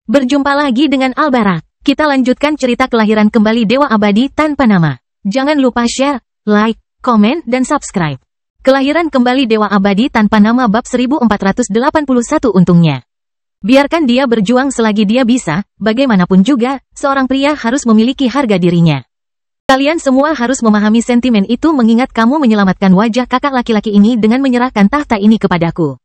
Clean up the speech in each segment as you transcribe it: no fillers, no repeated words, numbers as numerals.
Berjumpa lagi dengan Albarak. Kita lanjutkan cerita kelahiran kembali Dewa Abadi tanpa nama. Jangan lupa share, like, komen, dan subscribe. Kelahiran kembali Dewa Abadi tanpa nama bab 1481 untungnya. Biarkan dia berjuang selagi dia bisa, bagaimanapun juga, seorang pria harus memiliki harga dirinya. Kalian semua harus memahami sentimen itu mengingat kamu menyelamatkan wajah kakak laki-laki ini dengan menyerahkan tahta ini kepadaku.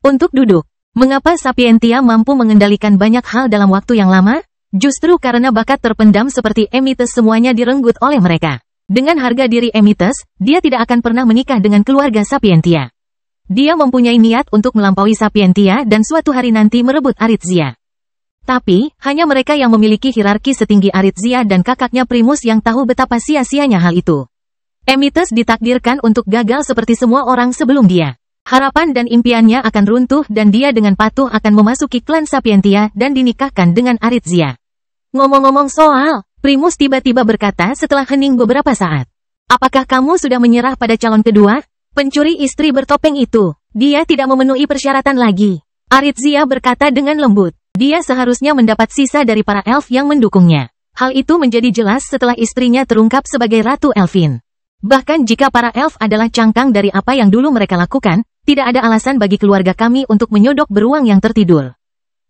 Untuk duduk. Mengapa Sapientia mampu mengendalikan banyak hal dalam waktu yang lama? Justru karena bakat terpendam seperti Emites semuanya direnggut oleh mereka. Dengan harga diri Emites, dia tidak akan pernah menikah dengan keluarga Sapientia. Dia mempunyai niat untuk melampaui Sapientia dan suatu hari nanti merebut Aritzia. Tapi, hanya mereka yang memiliki hierarki setinggi Aritzia dan kakaknya Primus yang tahu betapa sia-sianya hal itu. Emites ditakdirkan untuk gagal seperti semua orang sebelum dia. Harapan dan impiannya akan runtuh dan dia dengan patuh akan memasuki klan Sapientia dan dinikahkan dengan Aritzia. Ngomong-ngomong soal, Primus tiba-tiba berkata setelah hening beberapa saat. Apakah kamu sudah menyerah pada calon kedua? Pencuri istri bertopeng itu. Dia tidak memenuhi persyaratan lagi. Aritzia berkata dengan lembut. Dia seharusnya mendapat sisa dari para elf yang mendukungnya. Hal itu menjadi jelas setelah istrinya terungkap sebagai Ratu Elfin. Bahkan jika para elf adalah cangkang dari apa yang dulu mereka lakukan, tidak ada alasan bagi keluarga kami untuk menyodok beruang yang tertidur.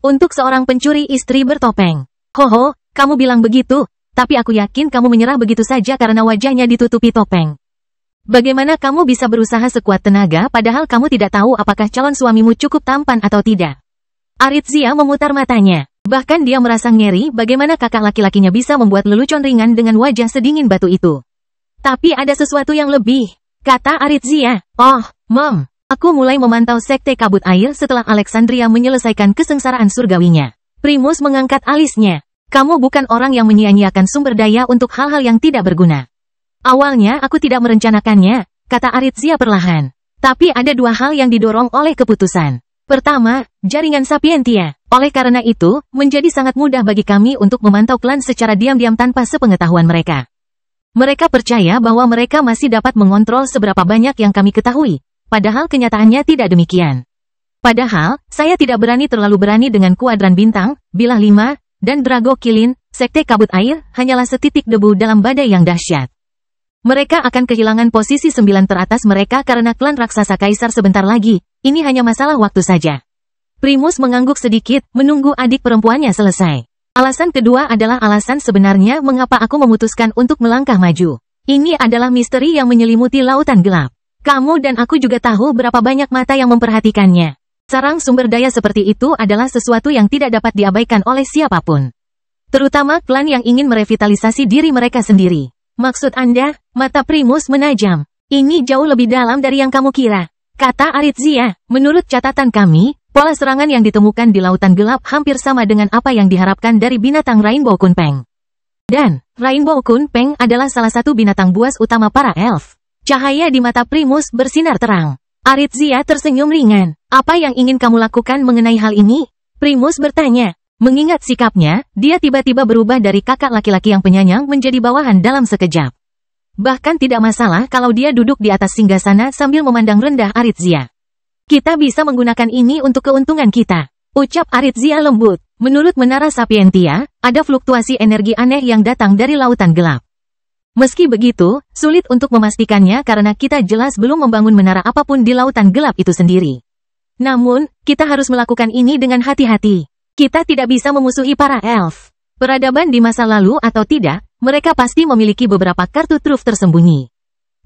Untuk seorang pencuri istri bertopeng. Hoho, kamu bilang begitu, tapi aku yakin kamu menyerah begitu saja karena wajahnya ditutupi topeng. Bagaimana kamu bisa berusaha sekuat tenaga padahal kamu tidak tahu apakah calon suamimu cukup tampan atau tidak? Aritzia memutar matanya. Bahkan dia merasa ngeri bagaimana kakak laki-lakinya bisa membuat lelucon ringan dengan wajah sedingin batu itu. Tapi ada sesuatu yang lebih, kata Aritzia. Oh, Mom. Aku mulai memantau sekte kabut air setelah Alexandria menyelesaikan kesengsaraan surgawinya. Primus mengangkat alisnya. Kamu bukan orang yang menyia-nyiakan sumber daya untuk hal-hal yang tidak berguna. Awalnya aku tidak merencanakannya, kata Aritzia perlahan. Tapi ada dua hal yang didorong oleh keputusan. Pertama, jaringan Sapientia. Oleh karena itu, menjadi sangat mudah bagi kami untuk memantau klan secara diam-diam tanpa sepengetahuan mereka. Mereka percaya bahwa mereka masih dapat mengontrol seberapa banyak yang kami ketahui. Padahal kenyataannya tidak demikian. Padahal, saya tidak terlalu berani dengan kuadran bintang, bilah 5, dan Drago Kilin, sekte kabut air, hanyalah setitik debu dalam badai yang dahsyat. Mereka akan kehilangan posisi 9 teratas mereka karena klan raksasa kaisar sebentar lagi, ini hanya masalah waktu saja. Primus mengangguk sedikit, menunggu adik perempuannya selesai. Alasan kedua adalah alasan sebenarnya mengapa aku memutuskan untuk melangkah maju. Ini adalah misteri yang menyelimuti lautan gelap. Kamu dan aku juga tahu berapa banyak mata yang memperhatikannya. Sarang sumber daya seperti itu adalah sesuatu yang tidak dapat diabaikan oleh siapapun. Terutama klan yang ingin merevitalisasi diri mereka sendiri. Maksud Anda, mata Primus menajam. Ini jauh lebih dalam dari yang kamu kira. Kata Aritzia, menurut catatan kami, pola serangan yang ditemukan di lautan gelap hampir sama dengan apa yang diharapkan dari binatang Rainbow Kunpeng. Dan, Rainbow Kunpeng adalah salah satu binatang buas utama para elf. Cahaya di mata Primus bersinar terang. Aritzia tersenyum ringan. Apa yang ingin kamu lakukan mengenai hal ini? Primus bertanya. Mengingat sikapnya, dia tiba-tiba berubah dari kakak laki-laki yang penyayang menjadi bawahan dalam sekejap. Bahkan tidak masalah kalau dia duduk di atas singgasana sambil memandang rendah Aritzia. Kita bisa menggunakan ini untuk keuntungan kita. Ucap Aritzia lembut. Menurut Menara Sapientia, ada fluktuasi energi aneh yang datang dari lautan gelap. Meski begitu, sulit untuk memastikannya karena kita jelas belum membangun menara apapun di lautan gelap itu sendiri. Namun, kita harus melakukan ini dengan hati-hati. Kita tidak bisa memusuhi para elf. Peradaban di masa lalu atau tidak, mereka pasti memiliki beberapa kartu truf tersembunyi.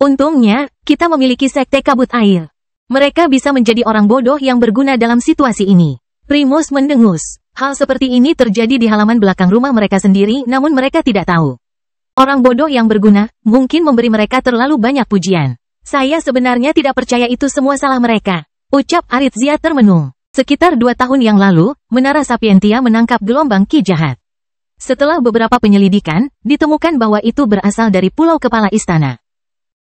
Untungnya, kita memiliki sekte kabut air. Mereka bisa menjadi orang bodoh yang berguna dalam situasi ini. Primus mendengus. Hal seperti ini terjadi di halaman belakang rumah mereka sendiri namun mereka tidak tahu. Orang bodoh yang berguna, mungkin memberi mereka terlalu banyak pujian. Saya sebenarnya tidak percaya itu semua salah mereka. Ucap Aritzia termenung. Sekitar 2 tahun yang lalu, Menara Sapientia menangkap gelombang ki jahat. Setelah beberapa penyelidikan, ditemukan bahwa itu berasal dari Pulau Kepala Istana.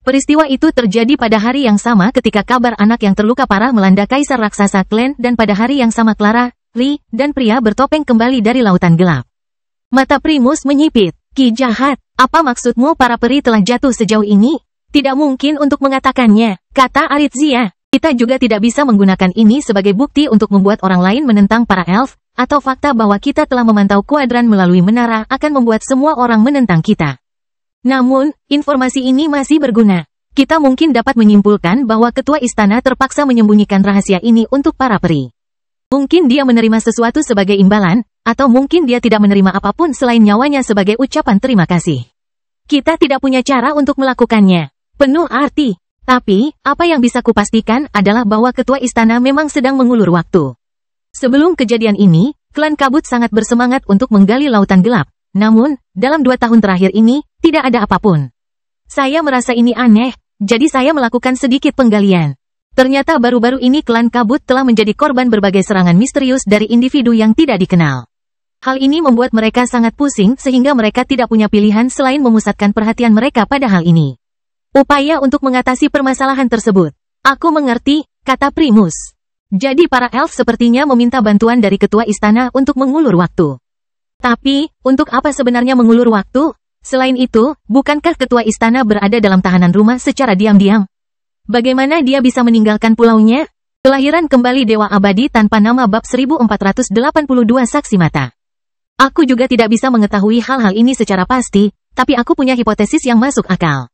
Peristiwa itu terjadi pada hari yang sama ketika kabar anak yang terluka parah melanda Kaisar Raksasa Klan dan pada hari yang sama Clara, Ri, dan pria bertopeng kembali dari lautan gelap. Mata Primus menyipit. Ki jahat, apa maksudmu para peri telah jatuh sejauh ini? Tidak mungkin untuk mengatakannya, kata Aritzia. Kita juga tidak bisa menggunakan ini sebagai bukti untuk membuat orang lain menentang para elf, atau fakta bahwa kita telah memantau kuadran melalui menara akan membuat semua orang menentang kita. Namun, informasi ini masih berguna. Kita mungkin dapat menyimpulkan bahwa ketua istana terpaksa menyembunyikan rahasia ini untuk para peri. Mungkin dia menerima sesuatu sebagai imbalan, atau mungkin dia tidak menerima apapun selain nyawanya sebagai ucapan terima kasih. Kita tidak punya cara untuk melakukannya. Penuh arti. Tapi, apa yang bisa kupastikan adalah bahwa ketua istana memang sedang mengulur waktu. Sebelum kejadian ini, klan kabut sangat bersemangat untuk menggali lautan gelap. Namun, dalam 2 tahun terakhir ini, tidak ada apapun. Saya merasa ini aneh, jadi saya melakukan sedikit penggalian. Ternyata baru-baru ini klan kabut telah menjadi korban berbagai serangan misterius dari individu yang tidak dikenal. Hal ini membuat mereka sangat pusing sehingga mereka tidak punya pilihan selain memusatkan perhatian mereka pada hal ini. Upaya untuk mengatasi permasalahan tersebut. Aku mengerti, kata Primus. Jadi para elf sepertinya meminta bantuan dari ketua istana untuk mengulur waktu. Tapi, untuk apa sebenarnya mengulur waktu? Selain itu, bukankah ketua istana berada dalam tahanan rumah secara diam-diam? Bagaimana dia bisa meninggalkan pulaunya? Kelahiran kembali Dewa Abadi tanpa nama bab 1482 saksi mata. Aku juga tidak bisa mengetahui hal-hal ini secara pasti, tapi aku punya hipotesis yang masuk akal.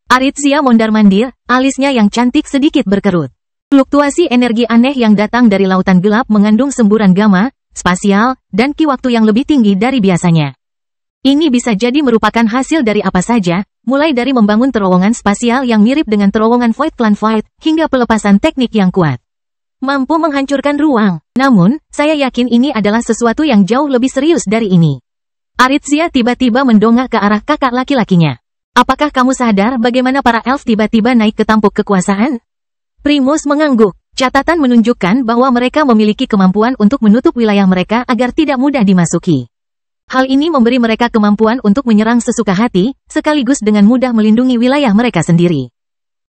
Aritzia mondar-mandir, alisnya yang cantik sedikit berkerut. Fluktuasi energi aneh yang datang dari lautan gelap mengandung semburan gamma, spasial, dan ki waktu yang lebih tinggi dari biasanya. Ini bisa jadi merupakan hasil dari apa saja, mulai dari membangun terowongan spasial yang mirip dengan terowongan Void Clan Void, hingga pelepasan teknik yang kuat. Mampu menghancurkan ruang. Namun, saya yakin ini adalah sesuatu yang jauh lebih serius dari ini. Aritzia tiba-tiba mendongak ke arah kakak laki-lakinya. Apakah kamu sadar bagaimana para elf tiba-tiba naik ke tampuk kekuasaan? Primus mengangguk. Catatan menunjukkan bahwa mereka memiliki kemampuan untuk menutup wilayah mereka agar tidak mudah dimasuki. Hal ini memberi mereka kemampuan untuk menyerang sesuka hati, sekaligus dengan mudah melindungi wilayah mereka sendiri.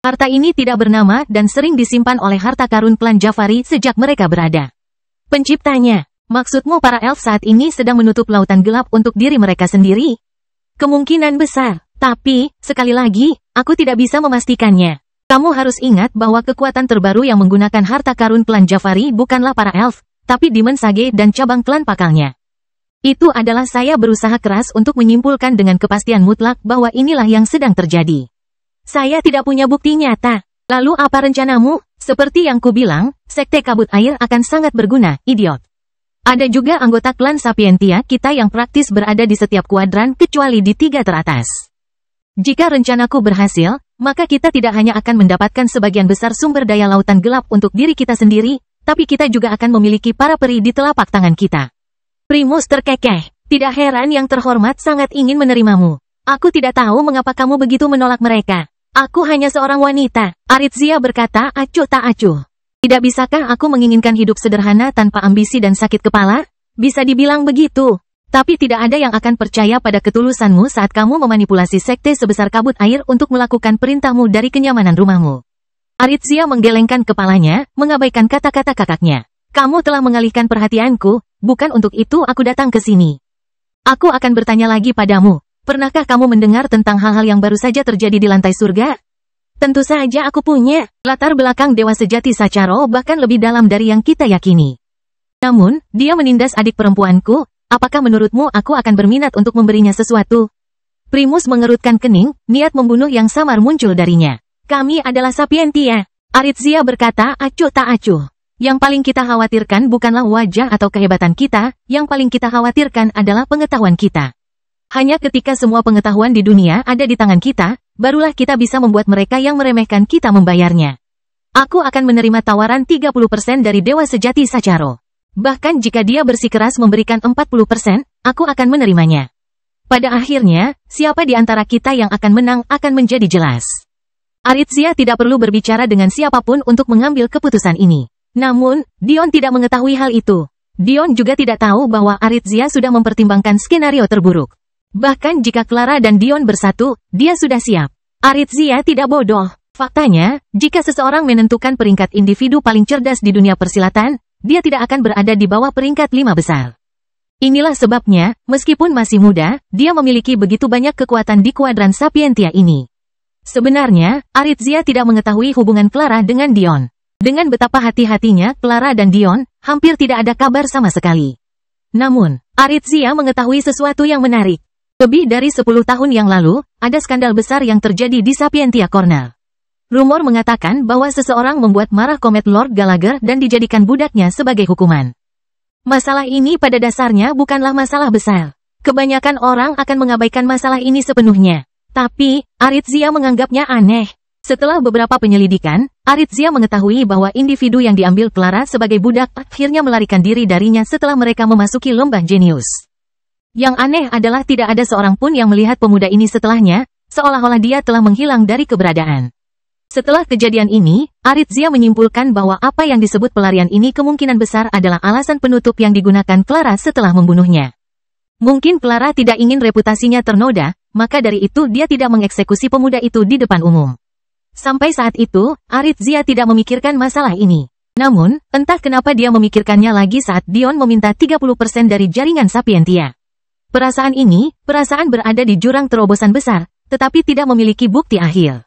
Harta ini tidak bernama dan sering disimpan oleh harta karun klan Jafari sejak mereka berada. Penciptanya, maksudmu para elf saat ini sedang menutup lautan gelap untuk diri mereka sendiri? Kemungkinan besar, tapi, sekali lagi, aku tidak bisa memastikannya. Kamu harus ingat bahwa kekuatan terbaru yang menggunakan harta karun klan Jafari bukanlah para elf, tapi Demon Sage dan cabang klan pakalnya. Itu adalah saya berusaha keras untuk menyimpulkan dengan kepastian mutlak bahwa inilah yang sedang terjadi. Saya tidak punya bukti nyata. Lalu apa rencanamu? Seperti yang kubilang, Sekte Kabut Air akan sangat berguna, idiot. Ada juga anggota klan Sapientia kita yang praktis berada di setiap kuadran kecuali di 3 teratas. Jika rencanaku berhasil, maka kita tidak hanya akan mendapatkan sebagian besar sumber daya lautan gelap untuk diri kita sendiri, tapi kita juga akan memiliki para peri di telapak tangan kita. Primus terkekeh. Tidak heran yang terhormat sangat ingin menerimamu. Aku tidak tahu mengapa kamu begitu menolak mereka. Aku hanya seorang wanita. Aritzia berkata acuh tak acuh. Tidak bisakah aku menginginkan hidup sederhana tanpa ambisi dan sakit kepala? Bisa dibilang begitu. Tapi tidak ada yang akan percaya pada ketulusanmu saat kamu memanipulasi sekte sebesar kabut air untuk melakukan perintahmu dari kenyamanan rumahmu. Aritzia menggelengkan kepalanya, mengabaikan kata-kata kakaknya. Kamu telah mengalihkan perhatianku, bukan untuk itu aku datang ke sini. Aku akan bertanya lagi padamu, pernahkah kamu mendengar tentang hal-hal yang baru saja terjadi di lantai surga? Tentu saja aku punya. Latar belakang Dewa Sejati Sacharo bahkan lebih dalam dari yang kita yakini. Namun, dia menindas adik perempuanku, apakah menurutmu aku akan berminat untuk memberinya sesuatu? Primus mengerutkan kening, niat membunuh yang samar muncul darinya. Kami adalah Sapientia. Aritzia berkata acuh tak acuh. Yang paling kita khawatirkan bukanlah wajah atau kehebatan kita, yang paling kita khawatirkan adalah pengetahuan kita. Hanya ketika semua pengetahuan di dunia ada di tangan kita, barulah kita bisa membuat mereka yang meremehkan kita membayarnya. Aku akan menerima tawaran 30% dari Dewa Sejati Sacharo. Bahkan jika dia bersikeras memberikan 40%, aku akan menerimanya. Pada akhirnya, siapa di antara kita yang akan menang akan menjadi jelas. Aritzia tidak perlu berbicara dengan siapapun untuk mengambil keputusan ini. Namun, Dion tidak mengetahui hal itu. Dion juga tidak tahu bahwa Aritzia sudah mempertimbangkan skenario terburuk. Bahkan jika Clara dan Dion bersatu, dia sudah siap. Aritzia tidak bodoh. Faktanya, jika seseorang menentukan peringkat individu paling cerdas di dunia persilatan, dia tidak akan berada di bawah peringkat 5 besar. Inilah sebabnya, meskipun masih muda, dia memiliki begitu banyak kekuatan di kuadran Sapientia ini. Sebenarnya, Aritzia tidak mengetahui hubungan Clara dengan Dion. Dengan betapa hati-hatinya Clara dan Dion, hampir tidak ada kabar sama sekali. Namun, Aritsia mengetahui sesuatu yang menarik. Lebih dari 10 tahun yang lalu, ada skandal besar yang terjadi di Sapientia Cornell. Rumor mengatakan bahwa seseorang membuat marah Komet Lord Gallagher dan dijadikan budaknya sebagai hukuman. Masalah ini pada dasarnya bukanlah masalah besar. Kebanyakan orang akan mengabaikan masalah ini sepenuhnya. Tapi, Aritsia menganggapnya aneh. Setelah beberapa penyelidikan, Aritsia mengetahui bahwa individu yang diambil Clara sebagai budak akhirnya melarikan diri darinya setelah mereka memasuki lembah Genius. Yang aneh adalah tidak ada seorang pun yang melihat pemuda ini setelahnya, seolah-olah dia telah menghilang dari keberadaan. Setelah kejadian ini, Aritsia menyimpulkan bahwa apa yang disebut pelarian ini kemungkinan besar adalah alasan penutup yang digunakan Clara setelah membunuhnya. Mungkin Clara tidak ingin reputasinya ternoda, maka dari itu dia tidak mengeksekusi pemuda itu di depan umum. Sampai saat itu, Aritsia tidak memikirkan masalah ini. Namun, entah kenapa dia memikirkannya lagi saat Dion meminta 30% dari jaringan Sapientia. Perasaan berada di jurang terobosan besar, tetapi tidak memiliki bukti akhir.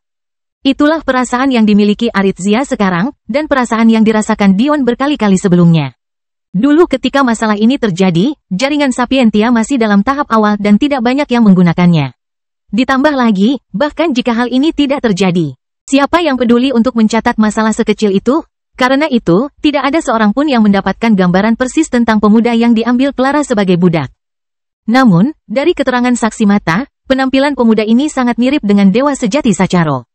Itulah perasaan yang dimiliki Aritsia sekarang, dan perasaan yang dirasakan Dion berkali-kali sebelumnya. Dulu ketika masalah ini terjadi, jaringan Sapientia masih dalam tahap awal dan tidak banyak yang menggunakannya. Ditambah lagi, bahkan jika hal ini tidak terjadi, siapa yang peduli untuk mencatat masalah sekecil itu? Karena itu, tidak ada seorang pun yang mendapatkan gambaran persis tentang pemuda yang diambil Clara sebagai budak. Namun, dari keterangan saksi mata, penampilan pemuda ini sangat mirip dengan dewa sejati Sacharo.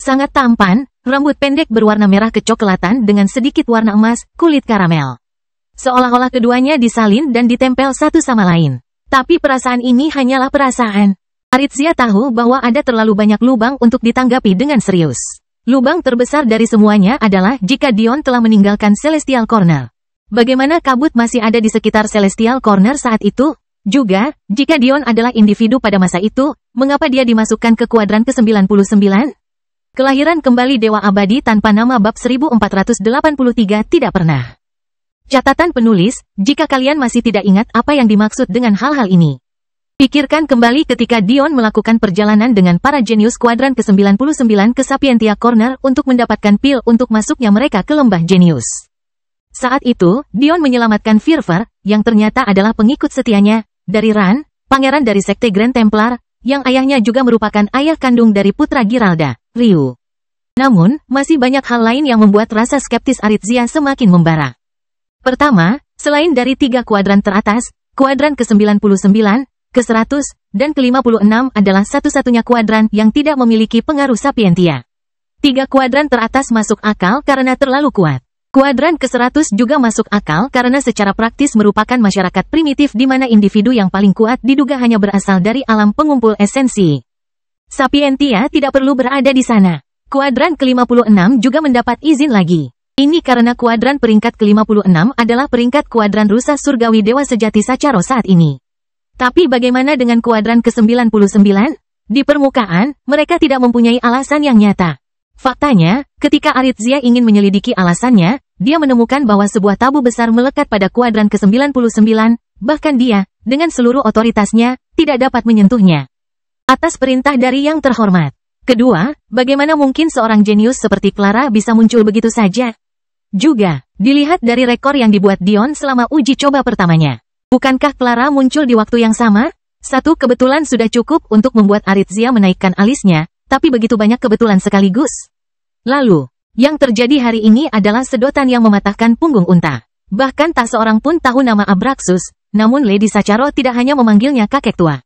Sangat tampan, rambut pendek berwarna merah kecoklatan dengan sedikit warna emas, kulit karamel. Seolah-olah keduanya disalin dan ditempel satu sama lain. Tapi perasaan ini hanyalah perasaan. Aritsia tahu bahwa ada terlalu banyak lubang untuk ditanggapi dengan serius. Lubang terbesar dari semuanya adalah jika Dion telah meninggalkan Celestial Corner. Bagaimana kabut masih ada di sekitar Celestial Corner saat itu? Juga, jika Dion adalah individu pada masa itu, mengapa dia dimasukkan ke kuadran ke-99? Kelahiran kembali Dewa Abadi tanpa nama bab 1483 tidak pernah. Catatan penulis, jika kalian masih tidak ingat apa yang dimaksud dengan hal-hal ini. Pikirkan kembali ketika Dion melakukan perjalanan dengan para jenius kuadran ke-99 ke Sapientia Corner untuk mendapatkan pil untuk masuknya mereka ke lembah jenius. Saat itu, Dion menyelamatkan Firver, yang ternyata adalah pengikut setianya, dari Ran, pangeran dari Sekte Grand Templar, yang ayahnya juga merupakan ayah kandung dari putra Giralda, Ryu. Namun, masih banyak hal lain yang membuat rasa skeptis Aritsia semakin membara. Pertama, selain dari 3 kuadran teratas, kuadran ke-99, ke-100, dan ke-56 adalah satu-satunya kuadran yang tidak memiliki pengaruh Sapientia. 3 kuadran teratas masuk akal karena terlalu kuat. Kuadran ke-100 juga masuk akal karena secara praktis merupakan masyarakat primitif di mana individu yang paling kuat diduga hanya berasal dari alam pengumpul esensi. Sapientia tidak perlu berada di sana. Kuadran ke-56 juga mendapat izin lagi. Ini karena kuadran peringkat ke-56 adalah peringkat kuadran rusa surgawi Dewa Sejati Sacharo saat ini. Tapi bagaimana dengan kuadran ke-99? Di permukaan, mereka tidak mempunyai alasan yang nyata. Faktanya, ketika Aritsia ingin menyelidiki alasannya, dia menemukan bahwa sebuah tabu besar melekat pada kuadran ke-99, bahkan dia, dengan seluruh otoritasnya, tidak dapat menyentuhnya. Atas perintah dari yang terhormat. Kedua, bagaimana mungkin seorang jenius seperti Clara bisa muncul begitu saja? Juga, dilihat dari rekor yang dibuat Dion selama uji coba pertamanya. Bukankah Clara muncul di waktu yang sama? Satu kebetulan sudah cukup untuk membuat Aritsia menaikkan alisnya, tapi begitu banyak kebetulan sekaligus. Lalu, yang terjadi hari ini adalah sedotan yang mematahkan punggung unta. Bahkan tak seorang pun tahu nama Abraxus, namun Lady Sacharo tidak hanya memanggilnya kakek tua.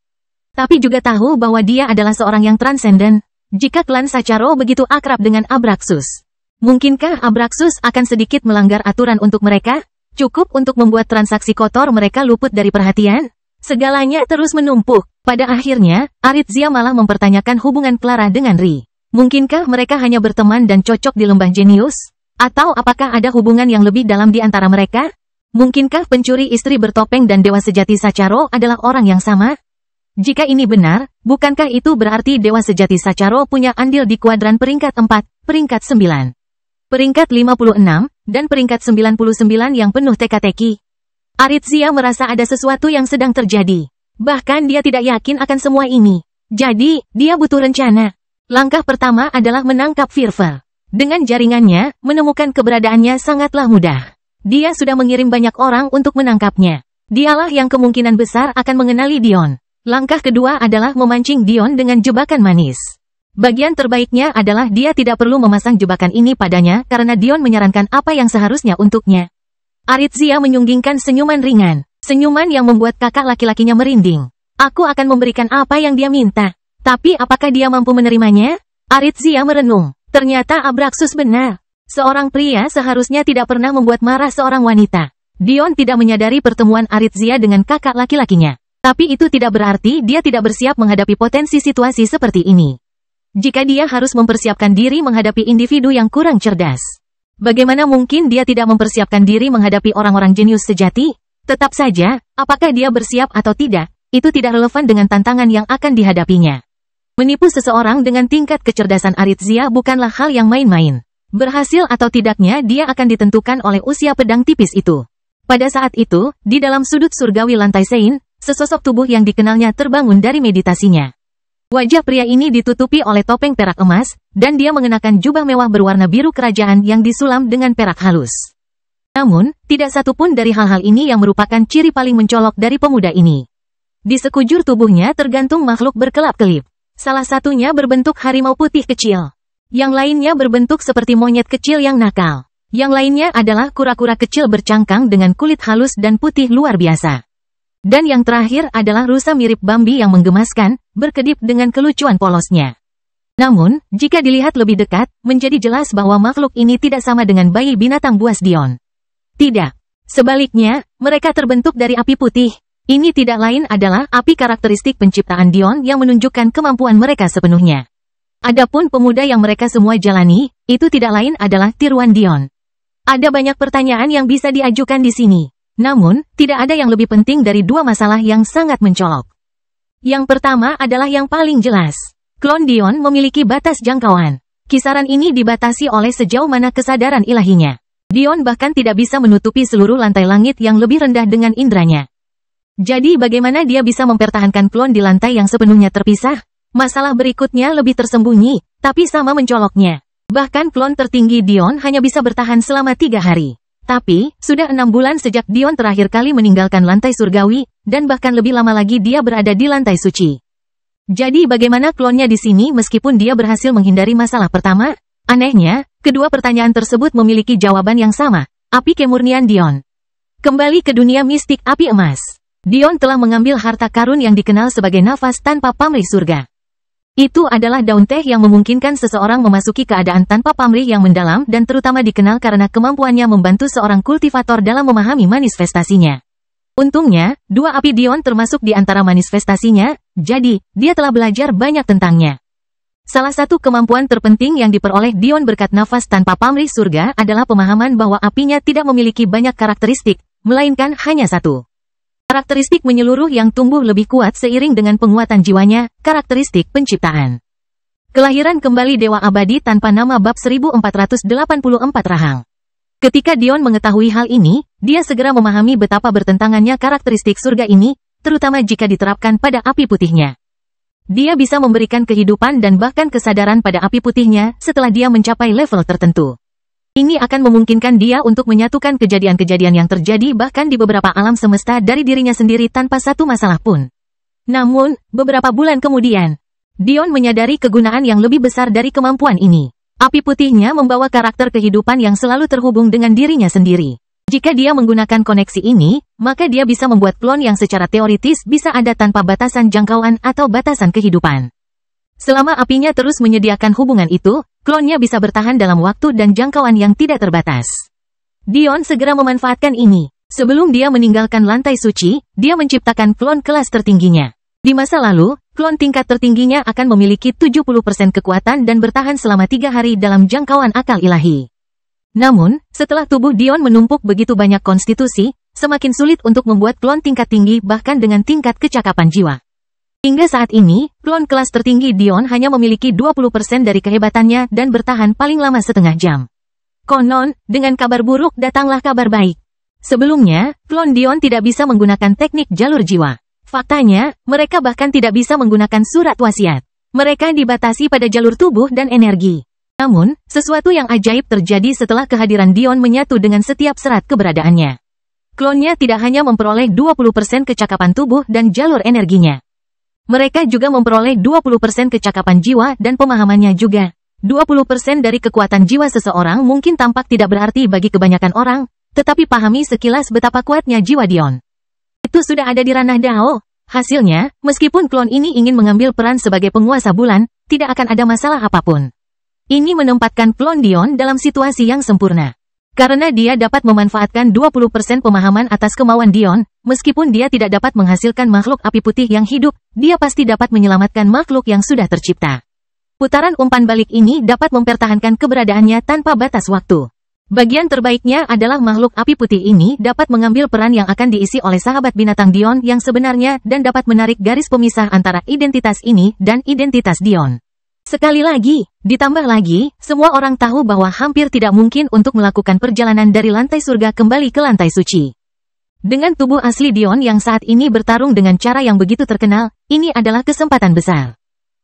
Tapi juga tahu bahwa dia adalah seorang yang transenden. Jika klan Sacharo begitu akrab dengan Abraxus, mungkinkah Abraxus akan sedikit melanggar aturan untuk mereka? Cukup untuk membuat transaksi kotor mereka luput dari perhatian? Segalanya terus menumpuk. Pada akhirnya, Aritsia malah mempertanyakan hubungan Clara dengan Ri. Mungkinkah mereka hanya berteman dan cocok di lembah jenius? Atau apakah ada hubungan yang lebih dalam di antara mereka? Mungkinkah pencuri istri bertopeng dan Dewa Sejati Sacharo adalah orang yang sama? Jika ini benar, bukankah itu berarti Dewa Sejati Sacharo punya andil di kuadran peringkat 4, peringkat 9, peringkat 56, dan peringkat 99 yang penuh teka-teki? Aritsia merasa ada sesuatu yang sedang terjadi. Bahkan dia tidak yakin akan semua ini. Jadi, dia butuh rencana. Langkah pertama adalah menangkap Firver. Dengan jaringannya, menemukan keberadaannya sangatlah mudah. Dia sudah mengirim banyak orang untuk menangkapnya. Dialah yang kemungkinan besar akan mengenali Dion. Langkah kedua adalah memancing Dion dengan jebakan manis. Bagian terbaiknya adalah dia tidak perlu memasang jebakan ini padanya karena Dion menyarankan apa yang seharusnya untuknya. Aritzia menyunggingkan senyuman ringan. Senyuman yang membuat kakak laki-lakinya merinding. Aku akan memberikan apa yang dia minta. Tapi apakah dia mampu menerimanya? Aritzia merenung. Ternyata Abraxas benar. Seorang pria seharusnya tidak pernah membuat marah seorang wanita. Dion tidak menyadari pertemuan Aritzia dengan kakak laki-lakinya. Tapi itu tidak berarti dia tidak bersiap menghadapi potensi situasi seperti ini. Jika dia harus mempersiapkan diri menghadapi individu yang kurang cerdas. Bagaimana mungkin dia tidak mempersiapkan diri menghadapi orang-orang jenius sejati? Tetap saja, apakah dia bersiap atau tidak, itu tidak relevan dengan tantangan yang akan dihadapinya. Menipu seseorang dengan tingkat kecerdasan Aritzia bukanlah hal yang main-main. Berhasil atau tidaknya dia akan ditentukan oleh usia pedang tipis itu. Pada saat itu, di dalam sudut surgawi lantai Sein, sesosok tubuh yang dikenalnya terbangun dari meditasinya. Wajah pria ini ditutupi oleh topeng perak emas, dan dia mengenakan jubah mewah berwarna biru kerajaan yang disulam dengan perak halus. Namun, tidak satu pun dari hal-hal ini yang merupakan ciri paling mencolok dari pemuda ini. Di sekujur tubuhnya tergantung makhluk berkelap-kelip. Salah satunya berbentuk harimau putih kecil. Yang lainnya berbentuk seperti monyet kecil yang nakal. Yang lainnya adalah kura-kura kecil bercangkang dengan kulit halus dan putih luar biasa. Dan yang terakhir adalah rusa mirip Bambi yang menggemaskan, berkedip dengan kelucuan polosnya. Namun, jika dilihat lebih dekat, menjadi jelas bahwa makhluk ini tidak sama dengan bayi binatang buas Dion. Tidak. Sebaliknya, mereka terbentuk dari api putih. Ini tidak lain adalah api karakteristik penciptaan Dion yang menunjukkan kemampuan mereka sepenuhnya. Adapun pemuda yang mereka semua jalani, itu tidak lain adalah tiruan Dion. Ada banyak pertanyaan yang bisa diajukan di sini. Namun, tidak ada yang lebih penting dari dua masalah yang sangat mencolok. Yang pertama adalah yang paling jelas. Klon Dion memiliki batas jangkauan. Kisaran ini dibatasi oleh sejauh mana kesadaran ilahinya. Dion bahkan tidak bisa menutupi seluruh lantai langit yang lebih rendah dengan indranya. Jadi bagaimana dia bisa mempertahankan klon di lantai yang sepenuhnya terpisah? Masalah berikutnya lebih tersembunyi, tapi sama mencoloknya. Bahkan klon tertinggi Dion hanya bisa bertahan selama 3 hari. Tapi, sudah 6 bulan sejak Dion terakhir kali meninggalkan lantai surgawi, dan bahkan lebih lama lagi dia berada di lantai suci. Jadi bagaimana klonnya di sini meskipun dia berhasil menghindari masalah pertama? Anehnya, kedua pertanyaan tersebut memiliki jawaban yang sama, api kemurnian Dion. Kembali ke dunia mistik api emas. Dion telah mengambil harta karun yang dikenal sebagai nafas tanpa pamrih surga. Itu adalah daun teh yang memungkinkan seseorang memasuki keadaan tanpa pamrih yang mendalam dan terutama dikenal karena kemampuannya membantu seorang kultivator dalam memahami manifestasinya. Untungnya, dua api Dion termasuk di antara manifestasinya, jadi, dia telah belajar banyak tentangnya. Salah satu kemampuan terpenting yang diperoleh Dion berkat nafas tanpa pamrih surga adalah pemahaman bahwa apinya tidak memiliki banyak karakteristik, melainkan hanya satu. Karakteristik menyeluruh yang tumbuh lebih kuat seiring dengan penguatan jiwanya, karakteristik penciptaan. Kelahiran kembali Dewa Abadi tanpa nama bab 1484 Rahang. Ketika Dion mengetahui hal ini, dia segera memahami betapa bertentangannya karakteristik surga ini, terutama jika diterapkan pada api putihnya. Dia bisa memberikan kehidupan dan bahkan kesadaran pada api putihnya setelah dia mencapai level tertentu. Ini akan memungkinkan dia untuk menyatukan kejadian-kejadian yang terjadi bahkan di beberapa alam semesta dari dirinya sendiri tanpa satu masalah pun. Namun, beberapa bulan kemudian, Dion menyadari kegunaan yang lebih besar dari kemampuan ini. Api putihnya membawa karakter kehidupan yang selalu terhubung dengan dirinya sendiri. Jika dia menggunakan koneksi ini, maka dia bisa membuat klon yang secara teoritis bisa ada tanpa batasan jangkauan atau batasan kehidupan. Selama apinya terus menyediakan hubungan itu, klonnya bisa bertahan dalam waktu dan jangkauan yang tidak terbatas. Dion segera memanfaatkan ini. Sebelum dia meninggalkan lantai suci, dia menciptakan klon kelas tertingginya. Di masa lalu, klon tingkat tertingginya akan memiliki 70% kekuatan dan bertahan selama 3 hari dalam jangkauan akal ilahi. Namun, setelah tubuh Dion menumpuk begitu banyak konstitusi, semakin sulit untuk membuat klon tingkat tinggi bahkan dengan tingkat kecakapan jiwa. Hingga saat ini, klon kelas tertinggi Dion hanya memiliki 20% dari kehebatannya dan bertahan paling lama setengah jam. Konon, dengan kabar buruk datanglah kabar baik. Sebelumnya, klon Dion tidak bisa menggunakan teknik jalur jiwa. Faktanya, mereka bahkan tidak bisa menggunakan surat wasiat. Mereka dibatasi pada jalur tubuh dan energi. Namun, sesuatu yang ajaib terjadi setelah kehadiran Dion menyatu dengan setiap serat keberadaannya. Klonnya tidak hanya memperoleh 20% kecakapan tubuh dan jalur energinya. Mereka juga memperoleh 20% kecakapan jiwa dan pemahamannya juga. 20% dari kekuatan jiwa seseorang mungkin tampak tidak berarti bagi kebanyakan orang, tetapi pahami sekilas betapa kuatnya jiwa Dion. Itu sudah ada di ranah Dao. Hasilnya, meskipun klon ini ingin mengambil peran sebagai penguasa bulan, tidak akan ada masalah apapun. Ini menempatkan klon Dion dalam situasi yang sempurna. Karena dia dapat memanfaatkan 20% pemahaman atas kemauan Dion, meskipun dia tidak dapat menghasilkan makhluk api putih yang hidup, dia pasti dapat menyelamatkan makhluk yang sudah tercipta. Putaran umpan balik ini dapat mempertahankan keberadaannya tanpa batas waktu. Bagian terbaiknya adalah makhluk api putih ini dapat mengambil peran yang akan diisi oleh sahabat binatang Dion yang sebenarnya dan dapat menarik garis pemisah antara identitas ini dan identitas Dion. Sekali lagi, ditambah lagi, semua orang tahu bahwa hampir tidak mungkin untuk melakukan perjalanan dari lantai surga kembali ke lantai suci. Dengan tubuh asli Dion yang saat ini bertarung dengan cara yang begitu terkenal, ini adalah kesempatan besar.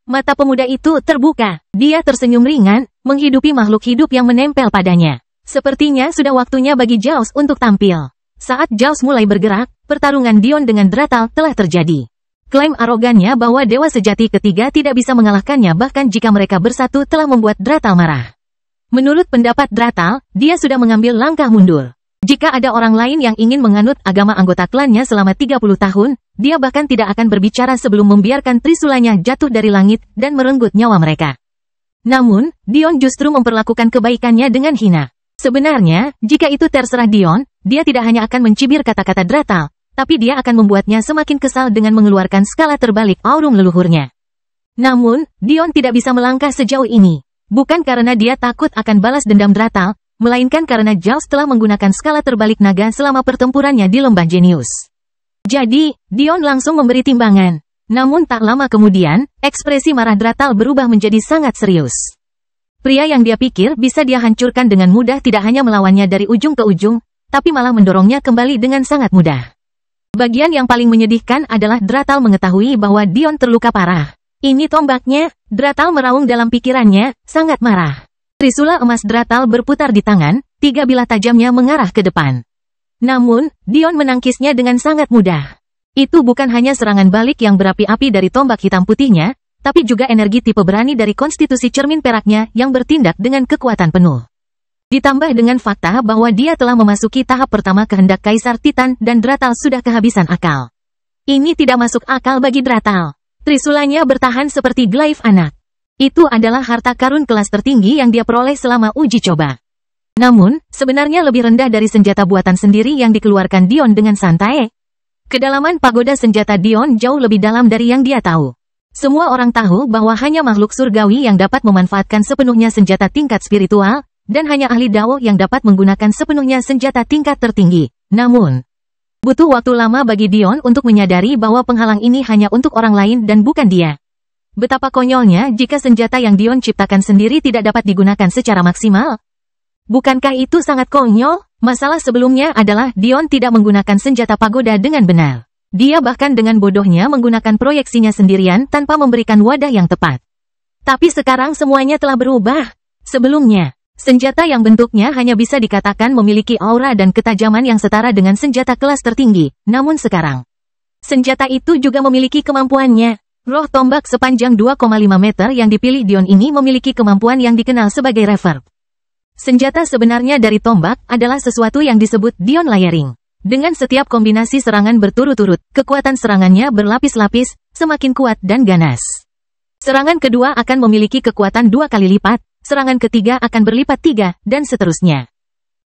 Mata pemuda itu terbuka, dia tersenyum ringan, menghidupi makhluk hidup yang menempel padanya. Sepertinya sudah waktunya bagi Jaws untuk tampil. Saat Jaws mulai bergerak, pertarungan Dion dengan Dratal telah terjadi. Klaim arogannya bahwa dewa sejati ketiga tidak bisa mengalahkannya bahkan jika mereka bersatu telah membuat Dratal marah. Menurut pendapat Dratal, dia sudah mengambil langkah mundur. Jika ada orang lain yang ingin menganut agama anggota klannya selama 30 tahun, dia bahkan tidak akan berbicara sebelum membiarkan trisulanya jatuh dari langit dan merenggut nyawa mereka. Namun, Dion justru memperlakukan kebaikannya dengan hina. Sebenarnya, jika itu terserah Dion, dia tidak hanya akan mencibir kata-kata Dratal, tapi dia akan membuatnya semakin kesal dengan mengeluarkan skala terbalik aurum leluhurnya. Namun, Dion tidak bisa melangkah sejauh ini. Bukan karena dia takut akan balas dendam Dratal, melainkan karena Jaws telah menggunakan skala terbalik naga selama pertempurannya di lembah Genius. Jadi, Dion langsung memberi timbangan. Namun tak lama kemudian, ekspresi marah Dratal berubah menjadi sangat serius. Pria yang dia pikir bisa dia hancurkan dengan mudah tidak hanya melawannya dari ujung ke ujung, tapi malah mendorongnya kembali dengan sangat mudah. Bagian yang paling menyedihkan adalah Dratal mengetahui bahwa Dion terluka parah. Ini tombaknya, Dratal meraung dalam pikirannya, sangat marah. Trisula emas Dratal berputar di tangan, 3 bilah tajamnya mengarah ke depan. Namun, Dion menangkisnya dengan sangat mudah. Itu bukan hanya serangan balik yang berapi-api dari tombak hitam putihnya, tapi juga energi tipe berani dari konstitusi cermin peraknya yang bertindak dengan kekuatan penuh. Ditambah dengan fakta bahwa dia telah memasuki tahap pertama kehendak Kaisar Titan dan Dratal sudah kehabisan akal. Ini tidak masuk akal bagi Dratal. Trisulanya bertahan seperti Glyph anak. Itu adalah harta karun kelas tertinggi yang dia peroleh selama uji coba. Namun, sebenarnya lebih rendah dari senjata buatan sendiri yang dikeluarkan Dion dengan santai. Kedalaman pagoda senjata Dion jauh lebih dalam dari yang dia tahu. Semua orang tahu bahwa hanya makhluk surgawi yang dapat memanfaatkan sepenuhnya senjata tingkat spiritual, dan hanya ahli Dao yang dapat menggunakan sepenuhnya senjata tingkat tertinggi. Namun, butuh waktu lama bagi Dion untuk menyadari bahwa penghalang ini hanya untuk orang lain dan bukan dia. Betapa konyolnya jika senjata yang Dion ciptakan sendiri tidak dapat digunakan secara maksimal. Bukankah itu sangat konyol? Masalah sebelumnya adalah Dion tidak menggunakan senjata pagoda dengan benar. Dia bahkan dengan bodohnya menggunakan proyeksinya sendirian tanpa memberikan wadah yang tepat. Tapi sekarang semuanya telah berubah. Sebelumnya, senjata yang bentuknya hanya bisa dikatakan memiliki aura dan ketajaman yang setara dengan senjata kelas tertinggi. Namun sekarang, senjata itu juga memiliki kemampuannya. Roh tombak sepanjang 2,5 meter yang dipilih Dion ini memiliki kemampuan yang dikenal sebagai reverb. Senjata sebenarnya dari tombak adalah sesuatu yang disebut Dion layering. Dengan setiap kombinasi serangan berturut-turut, kekuatan serangannya berlapis-lapis, semakin kuat dan ganas. Serangan kedua akan memiliki kekuatan 2 kali lipat, serangan ketiga akan berlipat 3, dan seterusnya.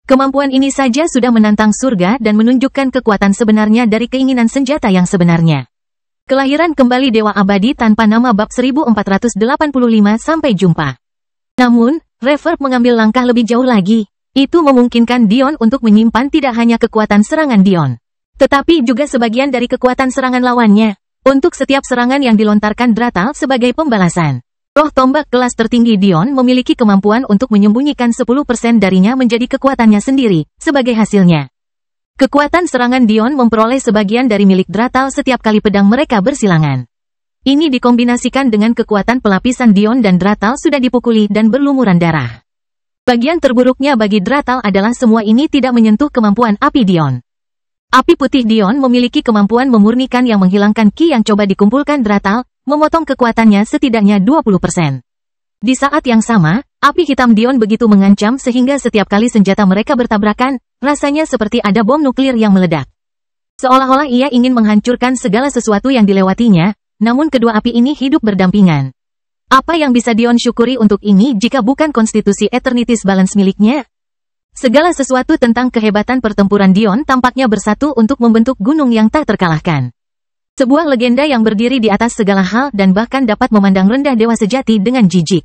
Kemampuan ini saja sudah menantang surga dan menunjukkan kekuatan sebenarnya dari keinginan senjata yang sebenarnya. Kelahiran kembali Dewa Abadi tanpa nama bab 1485 sampai jumpa. Namun, Reverb mengambil langkah lebih jauh lagi. Itu memungkinkan Dion untuk menyimpan tidak hanya kekuatan serangan Dion, tetapi juga sebagian dari kekuatan serangan lawannya, untuk setiap serangan yang dilontarkan Dratal sebagai pembalasan. Roh tombak kelas tertinggi Dion memiliki kemampuan untuk menyembunyikan 10% darinya menjadi kekuatannya sendiri, sebagai hasilnya. Kekuatan serangan Dion memperoleh sebagian dari milik Dratal setiap kali pedang mereka bersilangan. Ini dikombinasikan dengan kekuatan pelapisan Dion dan Dratal sudah dipukuli dan berlumuran darah. Bagian terburuknya bagi Dratal adalah semua ini tidak menyentuh kemampuan api Dion. Api putih Dion memiliki kemampuan memurnikan yang menghilangkan ki yang coba dikumpulkan Dratal, memotong kekuatannya setidaknya 20%. Di saat yang sama, api hitam Dion begitu mengancam sehingga setiap kali senjata mereka bertabrakan, rasanya seperti ada bom nuklir yang meledak. Seolah-olah ia ingin menghancurkan segala sesuatu yang dilewatinya, namun kedua api ini hidup berdampingan. Apa yang bisa Dion syukuri untuk ini jika bukan konstitusi Eternity's Balance miliknya? Segala sesuatu tentang kehebatan pertempuran Dion tampaknya bersatu untuk membentuk gunung yang tak terkalahkan. Sebuah legenda yang berdiri di atas segala hal dan bahkan dapat memandang rendah dewa sejati dengan jijik.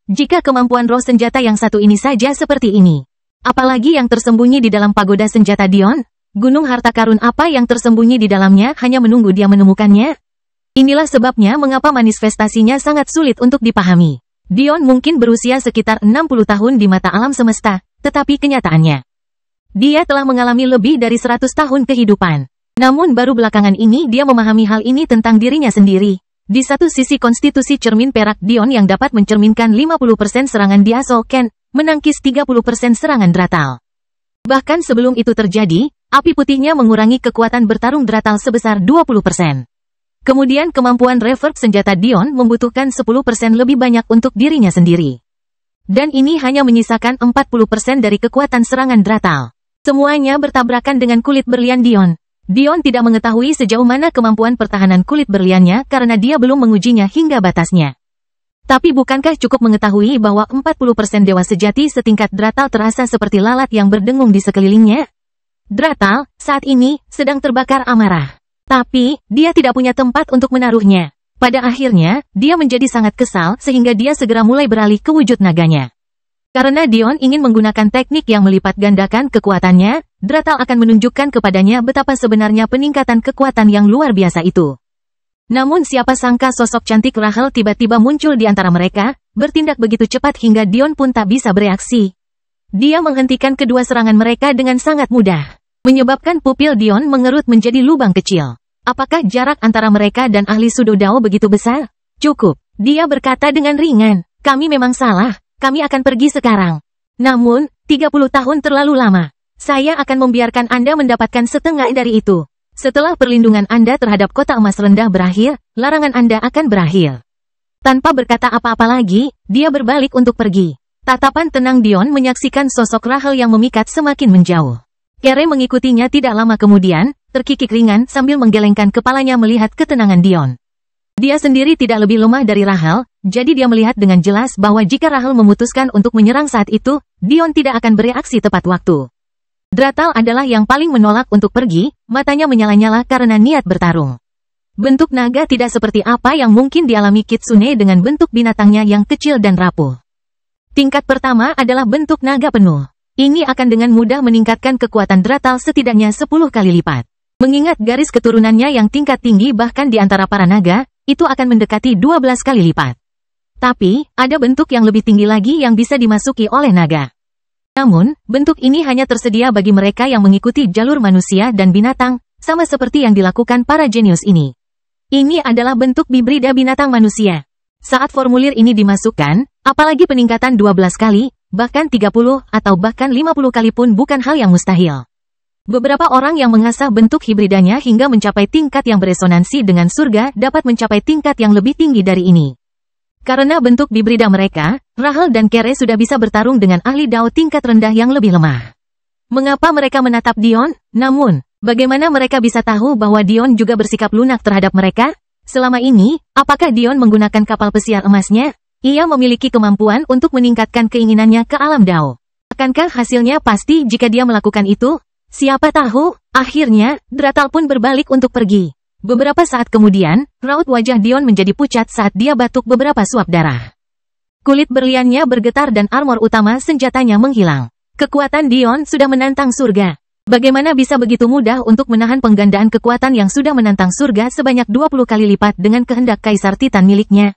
Jika kemampuan roh senjata yang satu ini saja seperti ini, apalagi yang tersembunyi di dalam pagoda senjata Dion? Gunung harta karun apa yang tersembunyi di dalamnya hanya menunggu dia menemukannya? Inilah sebabnya mengapa manifestasinya sangat sulit untuk dipahami. Dion mungkin berusia sekitar 60 tahun di mata alam semesta, tetapi kenyataannya, dia telah mengalami lebih dari 100 tahun kehidupan. Namun baru belakangan ini dia memahami hal ini tentang dirinya sendiri. Di satu sisi konstitusi cermin perak Dion yang dapat mencerminkan 50% serangan Diaso Ken, menangkis 30% serangan Dratal. Bahkan sebelum itu terjadi, api putihnya mengurangi kekuatan bertarung Dratal sebesar 20%. Kemudian kemampuan reverb senjata Dion membutuhkan 10% lebih banyak untuk dirinya sendiri. Dan ini hanya menyisakan 40% dari kekuatan serangan Dratal. Semuanya bertabrakan dengan kulit berlian Dion. Dion tidak mengetahui sejauh mana kemampuan pertahanan kulit berliannya karena dia belum mengujinya hingga batasnya. Tapi bukankah cukup mengetahui bahwa 40% dewa sejati setingkat Dratal terasa seperti lalat yang berdengung di sekelilingnya? Dratal, saat ini, sedang terbakar amarah. Tapi, dia tidak punya tempat untuk menaruhnya. Pada akhirnya, dia menjadi sangat kesal sehingga dia segera mulai beralih ke wujud naganya. Karena Dion ingin menggunakan teknik yang melipat gandakan kekuatannya, Dratal akan menunjukkan kepadanya betapa sebenarnya peningkatan kekuatan yang luar biasa itu. Namun siapa sangka sosok cantik Rahel tiba-tiba muncul di antara mereka, bertindak begitu cepat hingga Dion pun tak bisa bereaksi. Dia menghentikan kedua serangan mereka dengan sangat mudah, menyebabkan pupil Dion mengerut menjadi lubang kecil. Apakah jarak antara mereka dan ahli Sudo Dao begitu besar? Cukup, dia berkata dengan ringan, kami memang salah. Kami akan pergi sekarang. Namun, 30 tahun terlalu lama. Saya akan membiarkan Anda mendapatkan setengah dari itu. Setelah perlindungan Anda terhadap kota emas rendah berakhir, larangan Anda akan berakhir. Tanpa berkata apa-apa lagi, dia berbalik untuk pergi. Tatapan tenang Dion menyaksikan sosok Rahel yang memikat semakin menjauh. Kere mengikutinya tidak lama kemudian, terkikik ringan sambil menggelengkan kepalanya melihat ketenangan Dion. Dia sendiri tidak lebih lemah dari Rahel, jadi dia melihat dengan jelas bahwa jika Rahel memutuskan untuk menyerang saat itu, Dion tidak akan bereaksi tepat waktu. Dratal adalah yang paling menolak untuk pergi, matanya menyala-nyala karena niat bertarung. Bentuk naga tidak seperti apa yang mungkin dialami Kitsune dengan bentuk binatangnya yang kecil dan rapuh. Tingkat pertama adalah bentuk naga penuh. Ini akan dengan mudah meningkatkan kekuatan Dratal setidaknya 10 kali lipat. Mengingat garis keturunannya yang tingkat tinggi bahkan di antara para naga, itu akan mendekati 12 kali lipat. Tapi, ada bentuk yang lebih tinggi lagi yang bisa dimasuki oleh naga. Namun, bentuk ini hanya tersedia bagi mereka yang mengikuti jalur manusia dan binatang, sama seperti yang dilakukan para jenius ini. Ini adalah bentuk hibrida binatang manusia. Saat formulir ini dimasukkan, apalagi peningkatan 12 kali, bahkan 30 atau bahkan 50 kali pun bukan hal yang mustahil. Beberapa orang yang mengasah bentuk hibridanya hingga mencapai tingkat yang beresonansi dengan surga dapat mencapai tingkat yang lebih tinggi dari ini. Karena bentuk hibrida mereka, Rahel dan Kere sudah bisa bertarung dengan ahli Dao tingkat rendah yang lebih lemah. Mengapa mereka menatap Dion? Namun, bagaimana mereka bisa tahu bahwa Dion juga bersikap lunak terhadap mereka? Selama ini, apakah Dion menggunakan kapal pesiar emasnya? Ia memiliki kemampuan untuk meningkatkan keinginannya ke alam Dao. Akankah hasilnya pasti jika dia melakukan itu? Siapa tahu, akhirnya, Dratal pun berbalik untuk pergi. Beberapa saat kemudian, raut wajah Dion menjadi pucat saat dia batuk beberapa suap darah. Kulit berliannya bergetar dan armor utama senjatanya menghilang. Kekuatan Dion sudah menantang surga. Bagaimana bisa begitu mudah untuk menahan penggandaan kekuatan yang sudah menantang surga sebanyak 20 kali lipat dengan kehendak Kaisar Titan miliknya?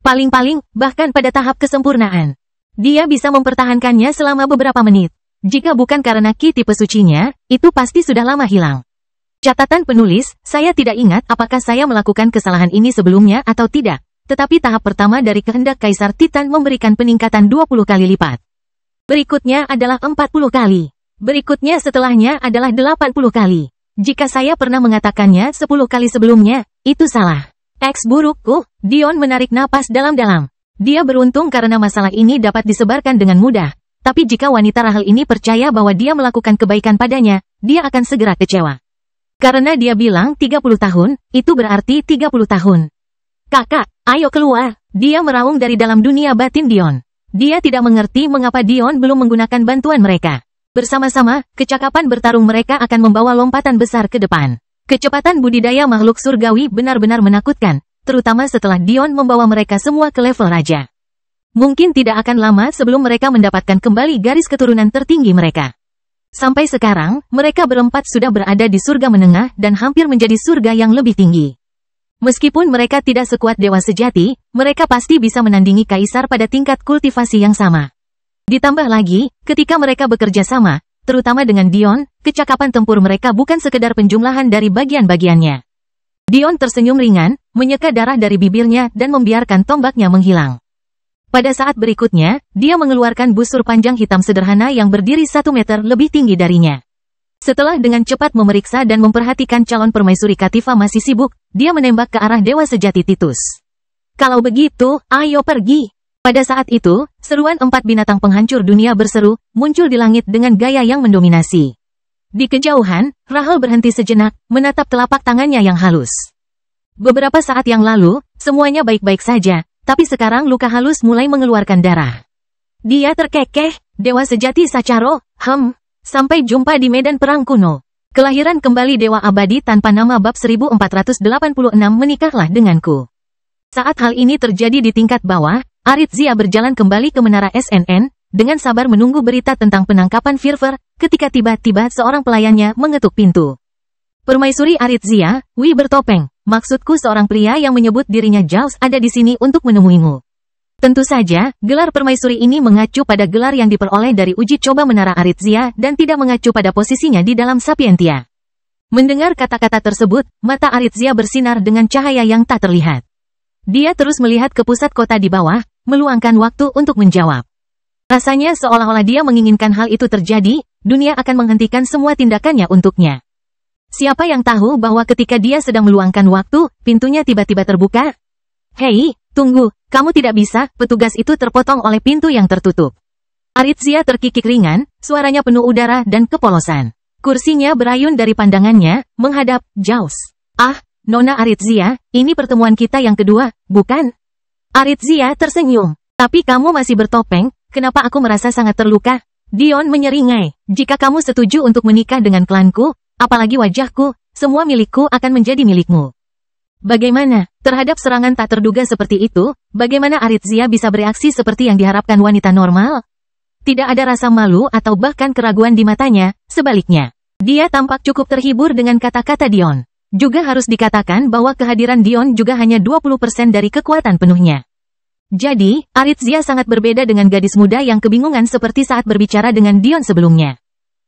Paling-paling, bahkan pada tahap kesempurnaan. Dia bisa mempertahankannya selama beberapa menit. Jika bukan karena ki tipe sucinya, itu pasti sudah lama hilang. Catatan penulis, saya tidak ingat apakah saya melakukan kesalahan ini sebelumnya atau tidak. Tetapi tahap pertama dari kehendak Kaisar Titan memberikan peningkatan 20 kali lipat. Berikutnya adalah 40 kali. Berikutnya setelahnya adalah 80 kali. Jika saya pernah mengatakannya 10 kali sebelumnya, itu salah. Eks burukku, Dion menarik napas dalam-dalam. Dia beruntung karena masalah ini dapat disebarkan dengan mudah. Tapi jika wanita Rahel ini percaya bahwa dia melakukan kebaikan padanya, dia akan segera kecewa. Karena dia bilang 30 tahun, itu berarti 30 tahun. Kakak, ayo keluar. Dia meraung dari dalam dunia batin Dion. Dia tidak mengerti mengapa Dion belum menggunakan bantuan mereka. Bersama-sama, kecakapan bertarung mereka akan membawa lompatan besar ke depan. Kecepatan budidaya makhluk surgawi benar-benar menakutkan, terutama setelah Dion membawa mereka semua ke level raja. Mungkin tidak akan lama sebelum mereka mendapatkan kembali garis keturunan tertinggi mereka. Sampai sekarang, mereka berempat sudah berada di surga menengah dan hampir menjadi surga yang lebih tinggi. Meskipun mereka tidak sekuat dewa sejati, mereka pasti bisa menandingi kaisar pada tingkat kultivasi yang sama. Ditambah lagi, ketika mereka bekerja sama, terutama dengan Dion, kecakapan tempur mereka bukan sekedar penjumlahan dari bagian-bagiannya. Dion tersenyum ringan, menyeka darah dari bibirnya dan membiarkan tombaknya menghilang. Pada saat berikutnya, dia mengeluarkan busur panjang hitam sederhana yang berdiri 1 meter lebih tinggi darinya. Setelah dengan cepat memeriksa dan memperhatikan calon permaisuri Katifa masih sibuk, dia menembak ke arah dewa sejati Titus. Kalau begitu, ayo pergi. Pada saat itu, seruan 4 binatang penghancur dunia berseru, muncul di langit dengan gaya yang mendominasi. Di kejauhan, Rahel berhenti sejenak, menatap telapak tangannya yang halus. Beberapa saat yang lalu, semuanya baik-baik saja. Tapi sekarang luka halus mulai mengeluarkan darah. Dia terkekeh, dewa sejati Sacharo, sampai jumpa di medan perang kuno. Kelahiran kembali dewa abadi tanpa nama bab 1486 menikahlah denganku. Saat hal ini terjadi di tingkat bawah, Aritzia berjalan kembali ke menara SNN, dengan sabar menunggu berita tentang penangkapan Firver, ketika tiba-tiba seorang pelayannya mengetuk pintu. Permaisuri Aritzia, Wi bertopeng. Maksudku seorang pria yang menyebut dirinya Jaws ada di sini untuk menemuimu. Tentu saja, gelar permaisuri ini mengacu pada gelar yang diperoleh dari uji coba menara Aritzia dan tidak mengacu pada posisinya di dalam Sapientia. Mendengar kata-kata tersebut, mata Aritzia bersinar dengan cahaya yang tak terlihat. Dia terus melihat ke pusat kota di bawah, meluangkan waktu untuk menjawab. Rasanya seolah-olah dia menginginkan hal itu terjadi, dunia akan menghentikan semua tindakannya untuknya. Siapa yang tahu bahwa ketika dia sedang meluangkan waktu, pintunya tiba-tiba terbuka? Hei, tunggu, kamu tidak bisa, petugas itu terpotong oleh pintu yang tertutup. Aritzia terkikik ringan, suaranya penuh udara dan kepolosan. Kursinya berayun dari pandangannya, menghadap Jaws. Ah, Nona Aritzia, ini pertemuan kita yang kedua, bukan? Aritzia tersenyum. Tapi kamu masih bertopeng, kenapa aku merasa sangat terluka? Dion menyeringai, jika kamu setuju untuk menikah dengan klanku, apalagi wajahku, semua milikku akan menjadi milikmu. Bagaimana, terhadap serangan tak terduga seperti itu, bagaimana Aritzia bisa bereaksi seperti yang diharapkan wanita normal? Tidak ada rasa malu atau bahkan keraguan di matanya, sebaliknya. Dia tampak cukup terhibur dengan kata-kata Dion. Juga harus dikatakan bahwa kehadiran Dion juga hanya 20% dari kekuatan penuhnya. Jadi, Aritzia sangat berbeda dengan gadis muda yang kebingungan seperti saat berbicara dengan Dion sebelumnya.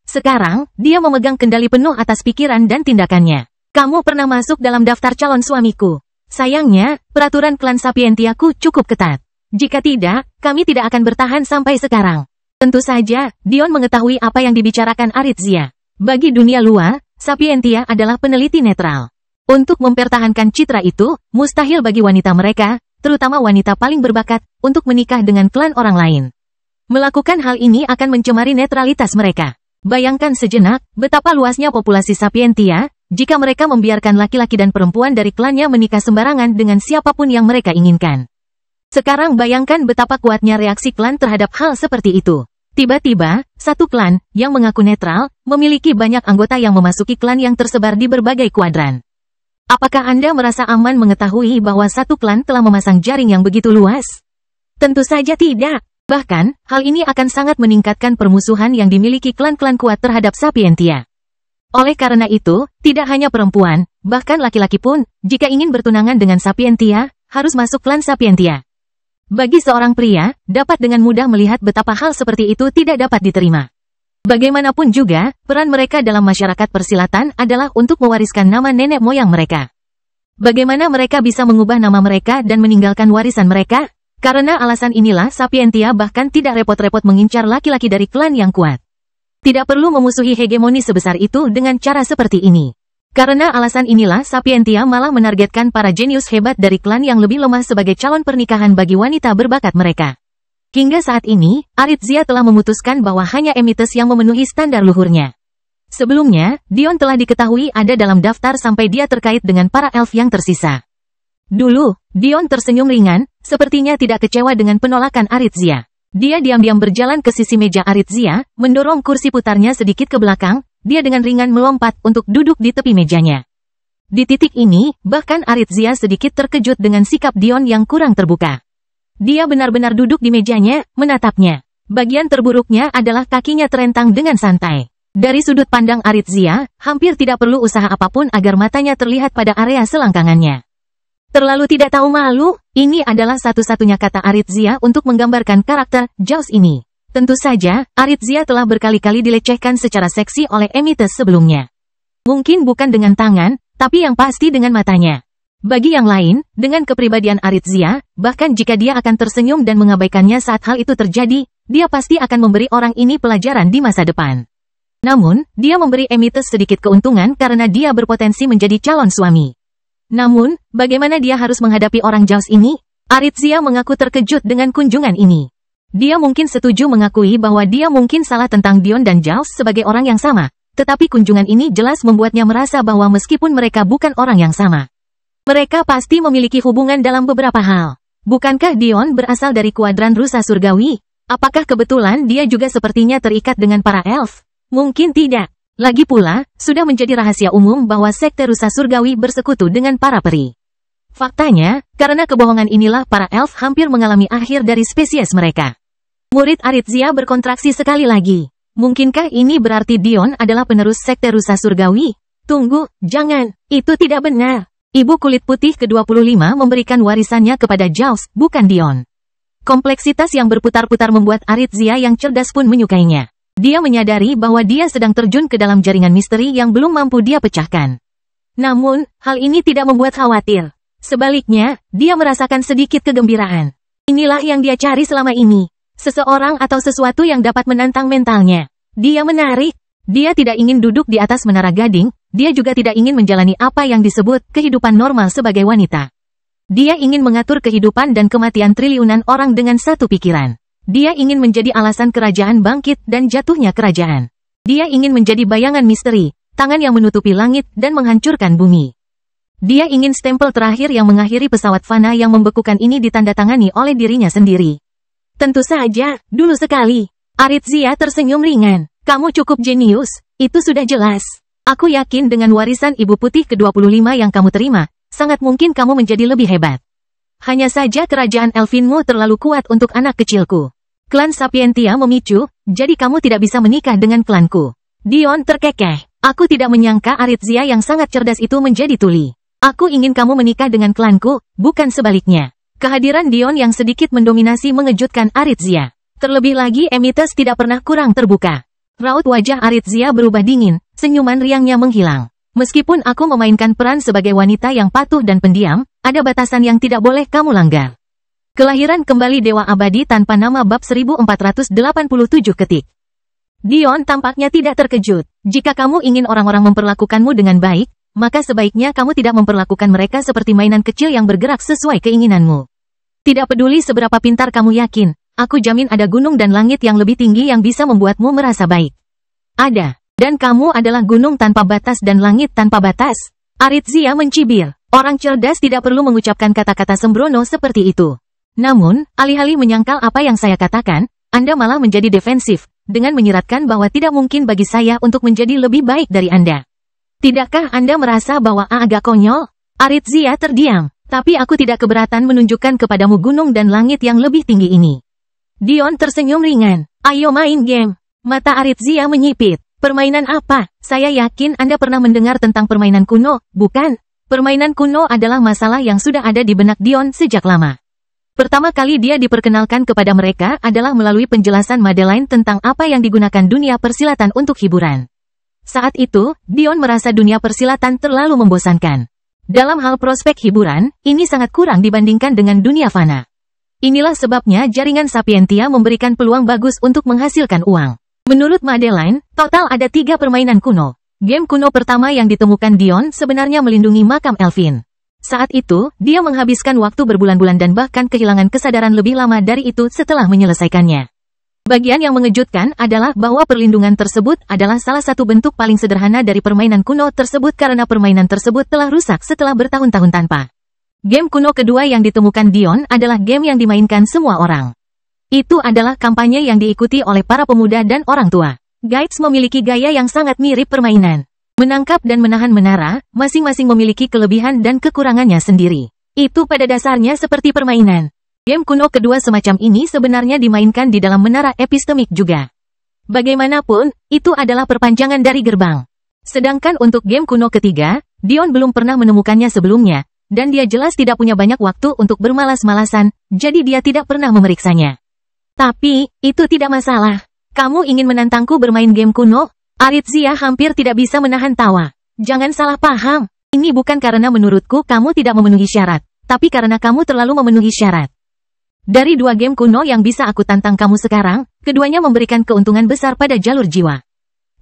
Sekarang, dia memegang kendali penuh atas pikiran dan tindakannya. Kamu pernah masuk dalam daftar calon suamiku. Sayangnya, peraturan klan Sapientiaku cukup ketat. Jika tidak, kami tidak akan bertahan sampai sekarang. Tentu saja, Dion mengetahui apa yang dibicarakan Aritzia. Bagi dunia luar, Sapientia adalah peneliti netral. Untuk mempertahankan citra itu, mustahil bagi wanita mereka, terutama wanita paling berbakat, untuk menikah dengan klan orang lain. Melakukan hal ini akan mencemari netralitas mereka. Bayangkan sejenak, betapa luasnya populasi Sapientia, jika mereka membiarkan laki-laki dan perempuan dari klannya menikah sembarangan dengan siapapun yang mereka inginkan. Sekarang bayangkan betapa kuatnya reaksi klan terhadap hal seperti itu. Tiba-tiba, satu klan, yang mengaku netral, memiliki banyak anggota yang memasuki klan yang tersebar di berbagai kuadran. Apakah Anda merasa aman mengetahui bahwa satu klan telah memasang jaring yang begitu luas? Tentu saja tidak. Bahkan, hal ini akan sangat meningkatkan permusuhan yang dimiliki klan-klan kuat terhadap Sapientia. Oleh karena itu, tidak hanya perempuan, bahkan laki-laki pun, jika ingin bertunangan dengan Sapientia, harus masuk klan Sapientia. Bagi seorang pria, dapat dengan mudah melihat betapa hal seperti itu tidak dapat diterima. Bagaimanapun juga, peran mereka dalam masyarakat persilatan adalah untuk mewariskan nama nenek moyang mereka. Bagaimana mereka bisa mengubah nama mereka dan meninggalkan warisan mereka? Karena alasan inilah Sapientia bahkan tidak repot-repot mengincar laki-laki dari klan yang kuat. Tidak perlu memusuhi hegemoni sebesar itu dengan cara seperti ini. Karena alasan inilah Sapientia malah menargetkan para jenius hebat dari klan yang lebih lemah sebagai calon pernikahan bagi wanita berbakat mereka. Hingga saat ini, Arithzia telah memutuskan bahwa hanya Emites yang memenuhi standar luhurnya. Sebelumnya, Dion telah diketahui ada dalam daftar sampai dia terkait dengan para elf yang tersisa. Dulu, Dion tersenyum ringan, sepertinya tidak kecewa dengan penolakan Arithzia. Dia diam-diam berjalan ke sisi meja Arithzia, mendorong kursi putarnya sedikit ke belakang, dia dengan ringan melompat untuk duduk di tepi mejanya. Di titik ini, bahkan Arithzia sedikit terkejut dengan sikap Dion yang kurang terbuka. Dia benar-benar duduk di mejanya, menatapnya. Bagian terburuknya adalah kakinya terentang dengan santai. Dari sudut pandang Arithzia, hampir tidak perlu usaha apapun agar matanya terlihat pada area selangkangannya. Terlalu tidak tahu malu, ini adalah satu-satunya kata Arithzia untuk menggambarkan karakter Jaws ini. Tentu saja, Arithzia telah berkali-kali dilecehkan secara seksi oleh Emites sebelumnya. Mungkin bukan dengan tangan, tapi yang pasti dengan matanya. Bagi yang lain, dengan kepribadian Arithzia, bahkan jika dia akan tersenyum dan mengabaikannya saat hal itu terjadi, dia pasti akan memberi orang ini pelajaran di masa depan. Namun, dia memberi Emites sedikit keuntungan karena dia berpotensi menjadi calon suami. Namun, bagaimana dia harus menghadapi orang Jaws ini? Arithzia mengaku terkejut dengan kunjungan ini. Dia mungkin setuju mengakui bahwa dia mungkin salah tentang Dion dan Jaws sebagai orang yang sama, tetapi kunjungan ini jelas membuatnya merasa bahwa meskipun mereka bukan orang yang sama, mereka pasti memiliki hubungan dalam beberapa hal. Bukankah Dion berasal dari kuadran rusa surgawi? Apakah kebetulan dia juga sepertinya terikat dengan para elf? Mungkin tidak. Lagi pula, sudah menjadi rahasia umum bahwa sekte rusa surgawi bersekutu dengan para peri. Faktanya, karena kebohongan inilah para elf hampir mengalami akhir dari spesies mereka. Murid Arithzia berkontraksi sekali lagi. Mungkinkah ini berarti Dion adalah penerus sekte rusa surgawi? Tunggu, jangan, itu tidak benar. Ibu kulit putih ke-25 memberikan warisannya kepada Jaws, bukan Dion. Kompleksitas yang berputar-putar membuat Arithzia yang cerdas pun menyukainya. Dia menyadari bahwa dia sedang terjun ke dalam jaringan misteri yang belum mampu dia pecahkan. Namun, hal ini tidak membuat khawatir. Sebaliknya, dia merasakan sedikit kegembiraan. Inilah yang dia cari selama ini. Seseorang atau sesuatu yang dapat menantang mentalnya. Dia menarik. Dia tidak ingin duduk di atas menara gading, dia juga tidak ingin menjalani apa yang disebut kehidupan normal sebagai wanita. Dia ingin mengatur kehidupan dan kematian triliunan orang dengan satu pikiran. Dia ingin menjadi alasan kerajaan bangkit dan jatuhnya kerajaan. Dia ingin menjadi bayangan misteri, tangan yang menutupi langit dan menghancurkan bumi. Dia ingin stempel terakhir yang mengakhiri pesawat fana yang membekukan ini ditandatangani oleh dirinya sendiri. Tentu saja, dulu sekali. Arithzia tersenyum ringan. Kamu cukup jenius, itu sudah jelas. Aku yakin dengan warisan Ibu Putih ke-25 yang kamu terima, sangat mungkin kamu menjadi lebih hebat. Hanya saja kerajaan Elfinmu terlalu kuat untuk anak kecilku. Klan Sapientia memicu, jadi kamu tidak bisa menikah dengan klanku. Dion terkekeh. Aku tidak menyangka Arithzia yang sangat cerdas itu menjadi tuli. Aku ingin kamu menikah dengan klanku, bukan sebaliknya. Kehadiran Dion yang sedikit mendominasi mengejutkan Arithzia. Terlebih lagi Emites tidak pernah kurang terbuka. Raut wajah Arithzia berubah dingin, senyuman riangnya menghilang. Meskipun aku memainkan peran sebagai wanita yang patuh dan pendiam, ada batasan yang tidak boleh kamu langgar. Kelahiran kembali Dewa Abadi tanpa nama bab 1487 ketik. Dion tampaknya tidak terkejut. Jika kamu ingin orang-orang memperlakukanmu dengan baik, maka sebaiknya kamu tidak memperlakukan mereka seperti mainan kecil yang bergerak sesuai keinginanmu. Tidak peduli seberapa pintar kamu yakin, aku jamin ada gunung dan langit yang lebih tinggi yang bisa membuatmu merasa baik. Ada, dan kamu adalah gunung tanpa batas dan langit tanpa batas. Arithzia mencibir. Orang cerdas tidak perlu mengucapkan kata-kata sembrono seperti itu. Namun, alih-alih menyangkal apa yang saya katakan, Anda malah menjadi defensif, dengan menyiratkan bahwa tidak mungkin bagi saya untuk menjadi lebih baik dari Anda. Tidakkah Anda merasa bahwa agak konyol? Arithzia terdiam. Tapi aku tidak keberatan menunjukkan kepadamu gunung dan langit yang lebih tinggi ini. Dion tersenyum ringan. Ayo main game. Mata Arithzia menyipit. Permainan apa? Saya yakin Anda pernah mendengar tentang permainan kuno, bukan? Permainan kuno adalah masalah yang sudah ada di benak Dion sejak lama. Pertama kali dia diperkenalkan kepada mereka adalah melalui penjelasan Madeline tentang apa yang digunakan dunia persilatan untuk hiburan. Saat itu, Dion merasa dunia persilatan terlalu membosankan. Dalam hal prospek hiburan, ini sangat kurang dibandingkan dengan dunia fana. Inilah sebabnya jaringan Sapientia memberikan peluang bagus untuk menghasilkan uang. Menurut Madeline, total ada 3 permainan kuno. Game kuno pertama yang ditemukan Dion sebenarnya melindungi makam Elvin. Saat itu, dia menghabiskan waktu berbulan-bulan dan bahkan kehilangan kesadaran lebih lama dari itu setelah menyelesaikannya. Bagian yang mengejutkan adalah bahwa perlindungan tersebut adalah salah satu bentuk paling sederhana dari permainan kuno tersebut karena permainan tersebut telah rusak setelah bertahun-tahun tanpa. Game kuno kedua yang ditemukan Dion adalah game yang dimainkan semua orang. Itu adalah kampanye yang diikuti oleh para pemuda dan orang tua. Guides memiliki gaya yang sangat mirip permainan. Menangkap dan menahan menara, masing-masing memiliki kelebihan dan kekurangannya sendiri. Itu pada dasarnya seperti permainan. Game kuno kedua semacam ini sebenarnya dimainkan di dalam menara epistemik juga. Bagaimanapun, itu adalah perpanjangan dari gerbang. Sedangkan untuk game kuno ketiga, Dion belum pernah menemukannya sebelumnya, dan dia jelas tidak punya banyak waktu untuk bermalas-malasan, jadi dia tidak pernah memeriksanya. Tapi, itu tidak masalah. Kamu ingin menantangku bermain game kuno? Aritzia hampir tidak bisa menahan tawa. Jangan salah paham, ini bukan karena menurutku kamu tidak memenuhi syarat, tapi karena kamu terlalu memenuhi syarat. Dari dua game kuno yang bisa aku tantang kamu sekarang, keduanya memberikan keuntungan besar pada jalur jiwa.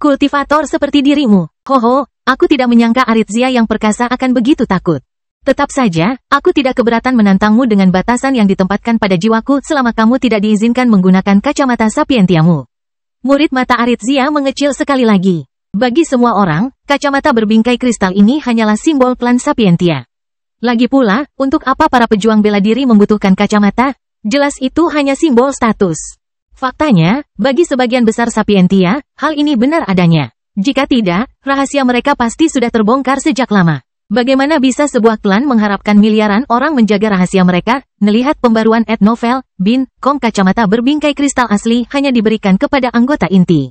Kultivator seperti dirimu, hoho, aku tidak menyangka Aritzia yang perkasa akan begitu takut. Tetap saja, aku tidak keberatan menantangmu dengan batasan yang ditempatkan pada jiwaku selama kamu tidak diizinkan menggunakan kacamata sapientiamu. Murid mata Aritzia mengecil sekali lagi. Bagi semua orang, kacamata berbingkai kristal ini hanyalah simbol klan sapientia. Lagi pula, untuk apa para pejuang bela diri membutuhkan kacamata? Jelas itu hanya simbol status. Faktanya, bagi sebagian besar sapientia, hal ini benar adanya. Jika tidak, rahasia mereka pasti sudah terbongkar sejak lama. Bagaimana bisa sebuah klan mengharapkan miliaran orang menjaga rahasia mereka? Melihat pembaruan novel, bin.com kacamata berbingkai kristal asli hanya diberikan kepada anggota inti.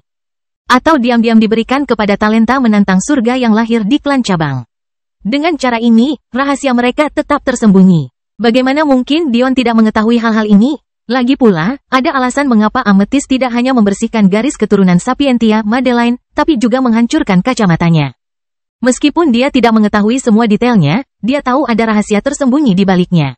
Atau diam-diam diberikan kepada talenta menantang surga yang lahir di klan cabang. Dengan cara ini, rahasia mereka tetap tersembunyi. Bagaimana mungkin Dion tidak mengetahui hal-hal ini? Lagi pula, ada alasan mengapa Amethyst tidak hanya membersihkan garis keturunan Sapientia Madeline, tapi juga menghancurkan kacamatanya. Meskipun dia tidak mengetahui semua detailnya, dia tahu ada rahasia tersembunyi di baliknya.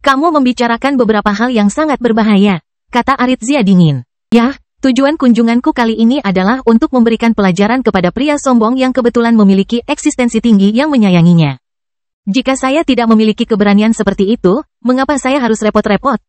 Kamu membicarakan beberapa hal yang sangat berbahaya, kata Aritzia dingin. Ya, tujuan kunjunganku kali ini adalah untuk memberikan pelajaran kepada pria sombong yang kebetulan memiliki eksistensi tinggi yang menyayanginya. Jika saya tidak memiliki keberanian seperti itu, mengapa saya harus repot-repot?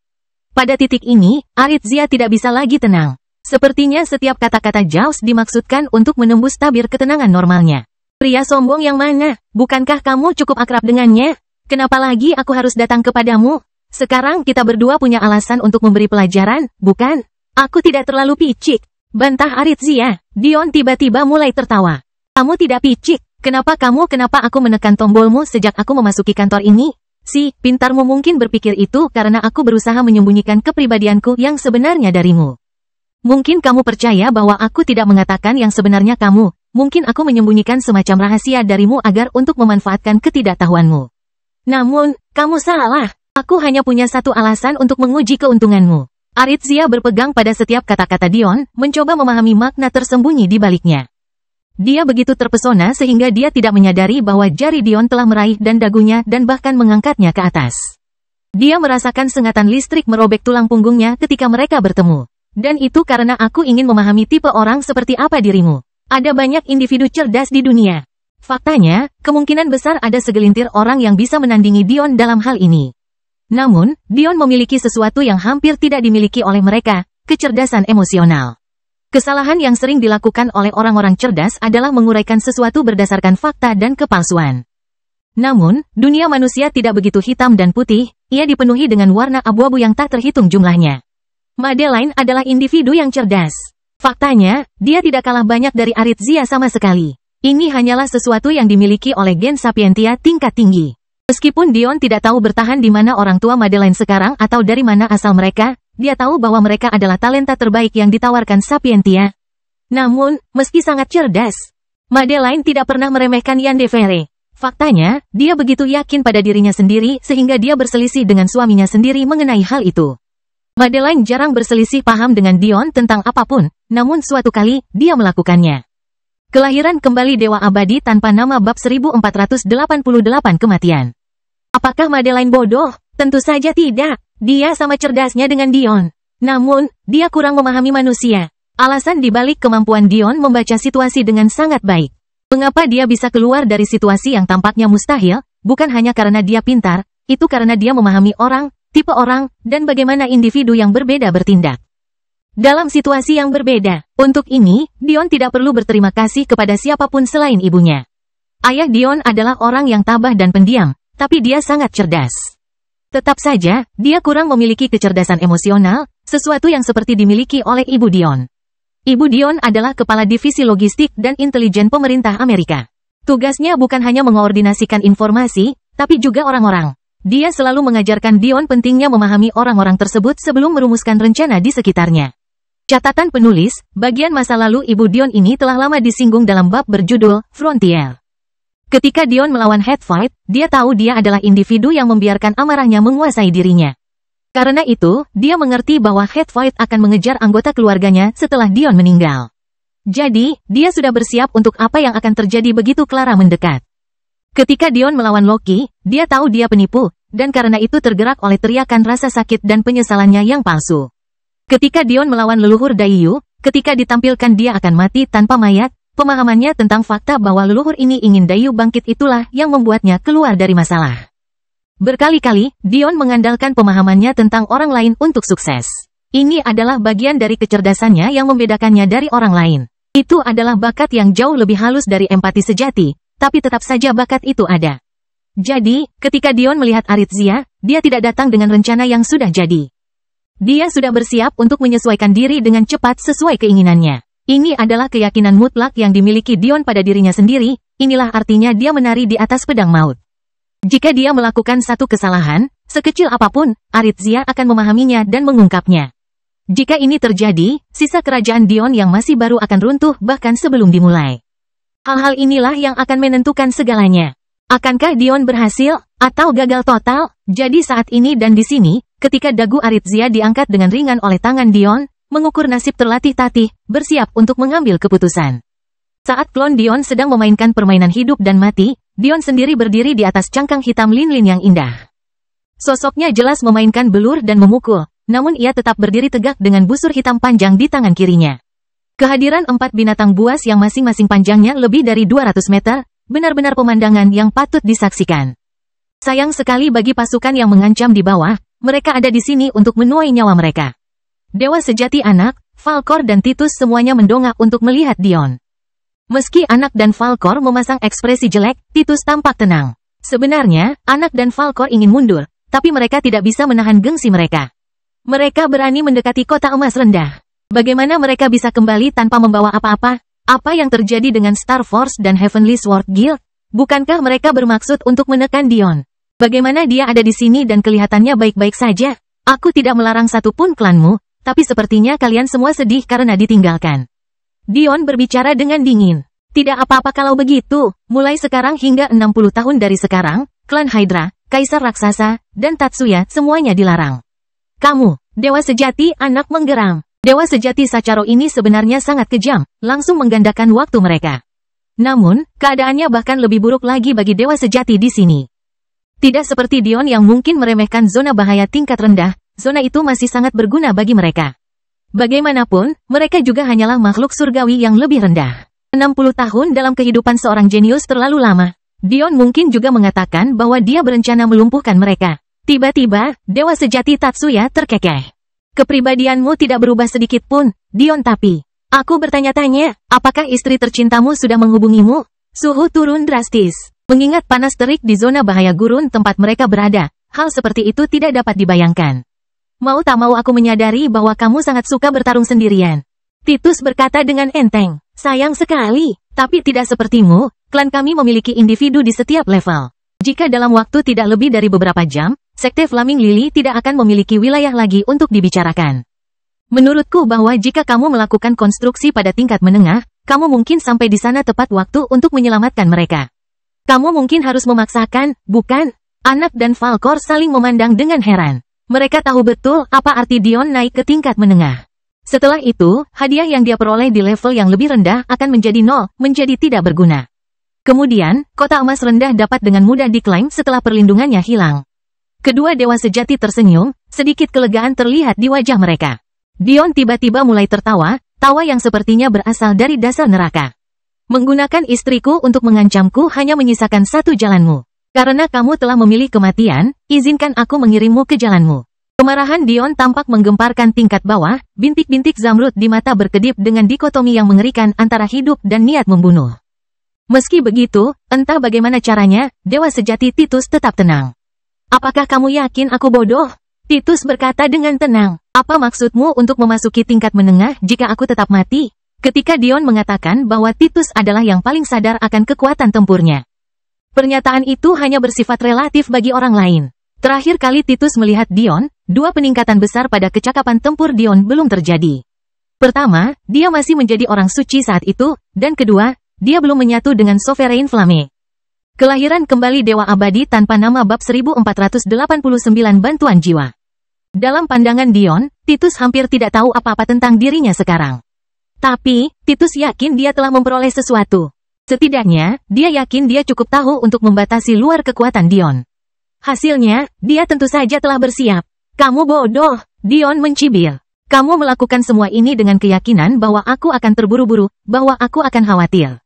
Pada titik ini, Aritzia tidak bisa lagi tenang. Sepertinya setiap kata-kata Jaws dimaksudkan untuk menembus tabir ketenangan normalnya. Pria sombong yang mana? Bukankah kamu cukup akrab dengannya? Kenapa lagi aku harus datang kepadamu? Sekarang kita berdua punya alasan untuk memberi pelajaran, bukan? Aku tidak terlalu picik. Bantah Aritzia. Dion tiba-tiba mulai tertawa. Kamu tidak picik. Kenapa aku menekan tombolmu sejak aku memasuki kantor ini? Pintarmu mungkin berpikir itu karena aku berusaha menyembunyikan kepribadianku yang sebenarnya darimu. Mungkin kamu percaya bahwa aku tidak mengatakan yang sebenarnya kamu. Mungkin aku menyembunyikan semacam rahasia darimu agar untuk memanfaatkan ketidaktahuanmu. Namun, kamu salah. Aku hanya punya satu alasan untuk menguji keuntunganmu. Aritzia berpegang pada setiap kata-kata Dion, mencoba memahami makna tersembunyi di baliknya. Dia begitu terpesona sehingga dia tidak menyadari bahwa jari Dion telah meraih dan dagunya dan bahkan mengangkatnya ke atas. Dia merasakan sengatan listrik merobek tulang punggungnya ketika mereka bertemu. Dan itu karena aku ingin memahami tipe orang seperti apa dirimu. Ada banyak individu cerdas di dunia. Faktanya, kemungkinan besar ada segelintir orang yang bisa menandingi Dion dalam hal ini. Namun, Dion memiliki sesuatu yang hampir tidak dimiliki oleh mereka, kecerdasan emosional. Kesalahan yang sering dilakukan oleh orang-orang cerdas adalah menguraikan sesuatu berdasarkan fakta dan kepalsuan. Namun, dunia manusia tidak begitu hitam dan putih, ia dipenuhi dengan warna abu-abu yang tak terhitung jumlahnya. Madeline adalah individu yang cerdas. Faktanya, dia tidak kalah banyak dari Aritzia sama sekali. Ini hanyalah sesuatu yang dimiliki oleh gen Sapientia tingkat tinggi. Meskipun Dion tidak tahu bertahan di mana orang tua Madeline sekarang atau dari mana asal mereka, dia tahu bahwa mereka adalah talenta terbaik yang ditawarkan Sapientia. Namun, meski sangat cerdas, Madeline tidak pernah meremehkan Yandere. Faktanya, dia begitu yakin pada dirinya sendiri sehingga dia berselisih dengan suaminya sendiri mengenai hal itu. Madeline jarang berselisih paham dengan Dion tentang apapun, namun suatu kali, dia melakukannya. Kelahiran kembali Dewa Abadi tanpa nama bab 1488 kematian. Apakah Madeline bodoh? Tentu saja tidak. Dia sama cerdasnya dengan Dion. Namun, dia kurang memahami manusia. Alasan dibalik kemampuan Dion membaca situasi dengan sangat baik. Mengapa dia bisa keluar dari situasi yang tampaknya mustahil? Bukan hanya karena dia pintar, itu karena dia memahami orang, tipe orang, dan bagaimana individu yang berbeda bertindak. Dalam situasi yang berbeda, untuk ini, Dion tidak perlu berterima kasih kepada siapapun selain ibunya. Ayah Dion adalah orang yang tabah dan pendiam, tapi dia sangat cerdas. Tetap saja, dia kurang memiliki kecerdasan emosional, sesuatu yang seperti dimiliki oleh ibu Dion. Ibu Dion adalah kepala divisi logistik dan intelijen pemerintah Amerika. Tugasnya bukan hanya mengoordinasikan informasi, tapi juga orang-orang. Dia selalu mengajarkan Dion pentingnya memahami orang-orang tersebut sebelum merumuskan rencana di sekitarnya. Catatan penulis, bagian masa lalu ibu Dion ini telah lama disinggung dalam bab berjudul Frontier. Ketika Dion melawan Hatfight, dia tahu dia adalah individu yang membiarkan amarahnya menguasai dirinya. Karena itu, dia mengerti bahwa Hatfight akan mengejar anggota keluarganya setelah Dion meninggal. Jadi, dia sudah bersiap untuk apa yang akan terjadi begitu Clara mendekat. Ketika Dion melawan Loki, dia tahu dia penipu, dan karena itu tergerak oleh teriakan rasa sakit dan penyesalannya yang palsu. Ketika Dion melawan leluhur Daiyu, ketika ditampilkan dia akan mati tanpa mayat, pemahamannya tentang fakta bahwa leluhur ini ingin Daiyu bangkit itulah yang membuatnya keluar dari masalah. Berkali-kali, Dion mengandalkan pemahamannya tentang orang lain untuk sukses. Ini adalah bagian dari kecerdasannya yang membedakannya dari orang lain. Itu adalah bakat yang jauh lebih halus dari empati sejati, tapi tetap saja bakat itu ada. Jadi, ketika Dion melihat Aritzia, dia tidak datang dengan rencana yang sudah jadi. Dia sudah bersiap untuk menyesuaikan diri dengan cepat sesuai keinginannya. Ini adalah keyakinan mutlak yang dimiliki Dion pada dirinya sendiri, inilah artinya dia menari di atas pedang maut. Jika dia melakukan satu kesalahan, sekecil apapun, Aritzia akan memahaminya dan mengungkapnya. Jika ini terjadi, sisa kerajaan Dion yang masih baru akan runtuh bahkan sebelum dimulai. Hal-hal inilah yang akan menentukan segalanya. Akankah Dion berhasil, atau gagal total? Jadi saat ini dan di sini, ketika dagu Aritzia diangkat dengan ringan oleh tangan Dion, mengukur nasib terlatih-tatih, bersiap untuk mengambil keputusan. Saat klon Dion sedang memainkan permainan hidup dan mati, Dion sendiri berdiri di atas cangkang hitam lin-lin yang indah. Sosoknya jelas memainkan belur dan memukul, namun ia tetap berdiri tegak dengan busur hitam panjang di tangan kirinya. Kehadiran 4 binatang buas yang masing-masing panjangnya lebih dari 200 meter, benar-benar pemandangan yang patut disaksikan. Sayang sekali bagi pasukan yang mengancam di bawah, mereka ada di sini untuk menuai nyawa mereka. Dewa sejati anak, Falkor dan Titus semuanya mendongak untuk melihat Dion. Meski anak dan Falkor memasang ekspresi jelek, Titus tampak tenang. Sebenarnya, anak dan Falkor ingin mundur, tapi mereka tidak bisa menahan gengsi mereka. Mereka berani mendekati kota emas rendah. Bagaimana mereka bisa kembali tanpa membawa apa-apa? Apa yang terjadi dengan Star Force dan Heavenly Sword Guild? Bukankah mereka bermaksud untuk menekan Dion? Bagaimana dia ada di sini dan kelihatannya baik-baik saja? Aku tidak melarang satupun klanmu, tapi sepertinya kalian semua sedih karena ditinggalkan. Dion berbicara dengan dingin. Tidak apa-apa kalau begitu, mulai sekarang hingga 60 tahun dari sekarang, klan Hydra, Kaisar Raksasa, dan Tatsuya semuanya dilarang. Kamu, Dewa Sejati, anak menggeram. Dewa Sejati Sacharo ini sebenarnya sangat kejam, langsung menggandakan waktu mereka. Namun, keadaannya bahkan lebih buruk lagi bagi Dewa Sejati di sini. Tidak seperti Dion yang mungkin meremehkan zona bahaya tingkat rendah, zona itu masih sangat berguna bagi mereka. Bagaimanapun, mereka juga hanyalah makhluk surgawi yang lebih rendah. 60 tahun dalam kehidupan seorang jenius terlalu lama. Dion mungkin juga mengatakan bahwa dia berencana melumpuhkan mereka. Tiba-tiba, Dewa Sejati Tatsuya terkekeh. Kepribadianmu tidak berubah sedikit pun, Dion, tapi aku bertanya-tanya, apakah istri tercintamu sudah menghubungimu? Suhu turun drastis. Mengingat panas terik di zona bahaya gurun tempat mereka berada, hal seperti itu tidak dapat dibayangkan. Mau tak mau aku menyadari bahwa kamu sangat suka bertarung sendirian. Titus berkata dengan enteng. Sayang sekali, tapi tidak sepertimu, klan kami memiliki individu di setiap level. Jika dalam waktu tidak lebih dari beberapa jam, Sekte Flaming Lily tidak akan memiliki wilayah lagi untuk dibicarakan. Menurutku bahwa jika kamu melakukan konstruksi pada tingkat menengah, kamu mungkin sampai di sana tepat waktu untuk menyelamatkan mereka. Kamu mungkin harus memaksakan, bukan? Anak dan Falkor saling memandang dengan heran. Mereka tahu betul apa arti Dion naik ke tingkat menengah. Setelah itu, hadiah yang dia peroleh di level yang lebih rendah akan menjadi nol, menjadi tidak berguna. Kemudian, kota emas rendah dapat dengan mudah diklaim setelah perlindungannya hilang. Kedua dewa sejati tersenyum, sedikit kelegaan terlihat di wajah mereka. Dion tiba-tiba mulai tertawa, tawa yang sepertinya berasal dari dasar neraka. Menggunakan istriku untuk mengancamku hanya menyisakan satu jalanmu. Karena kamu telah memilih kematian, izinkan aku mengirimmu ke jalanmu. Kemarahan Dion tampak menggemparkan tingkat bawah, bintik-bintik zamrud di mata berkedip dengan dikotomi yang mengerikan antara hidup dan niat membunuh. Meski begitu, entah bagaimana caranya, dewa sejati Titus tetap tenang. Apakah kamu yakin aku bodoh? Titus berkata dengan tenang. Apa maksudmu untuk memasuki tingkat menengah jika aku tetap mati? Ketika Dion mengatakan bahwa Titus adalah yang paling sadar akan kekuatan tempurnya. Pernyataan itu hanya bersifat relatif bagi orang lain. Terakhir kali Titus melihat Dion, dua peningkatan besar pada kecakapan tempur Dion belum terjadi. Pertama, dia masih menjadi orang suci saat itu, dan kedua, dia belum menyatu dengan Sovereign Flame. Kelahiran kembali Dewa Abadi tanpa nama bab 1489 Bantuan Jiwa. Dalam pandangan Dion, Titus hampir tidak tahu apa-apa tentang dirinya sekarang. Tapi, Titus yakin dia telah memperoleh sesuatu. Setidaknya, dia yakin dia cukup tahu untuk membatasi luar kekuatan Dion. Hasilnya, dia tentu saja telah bersiap. Kamu bodoh, Dion mencibir. Kamu melakukan semua ini dengan keyakinan bahwa aku akan terburu-buru, bahwa aku akan khawatir.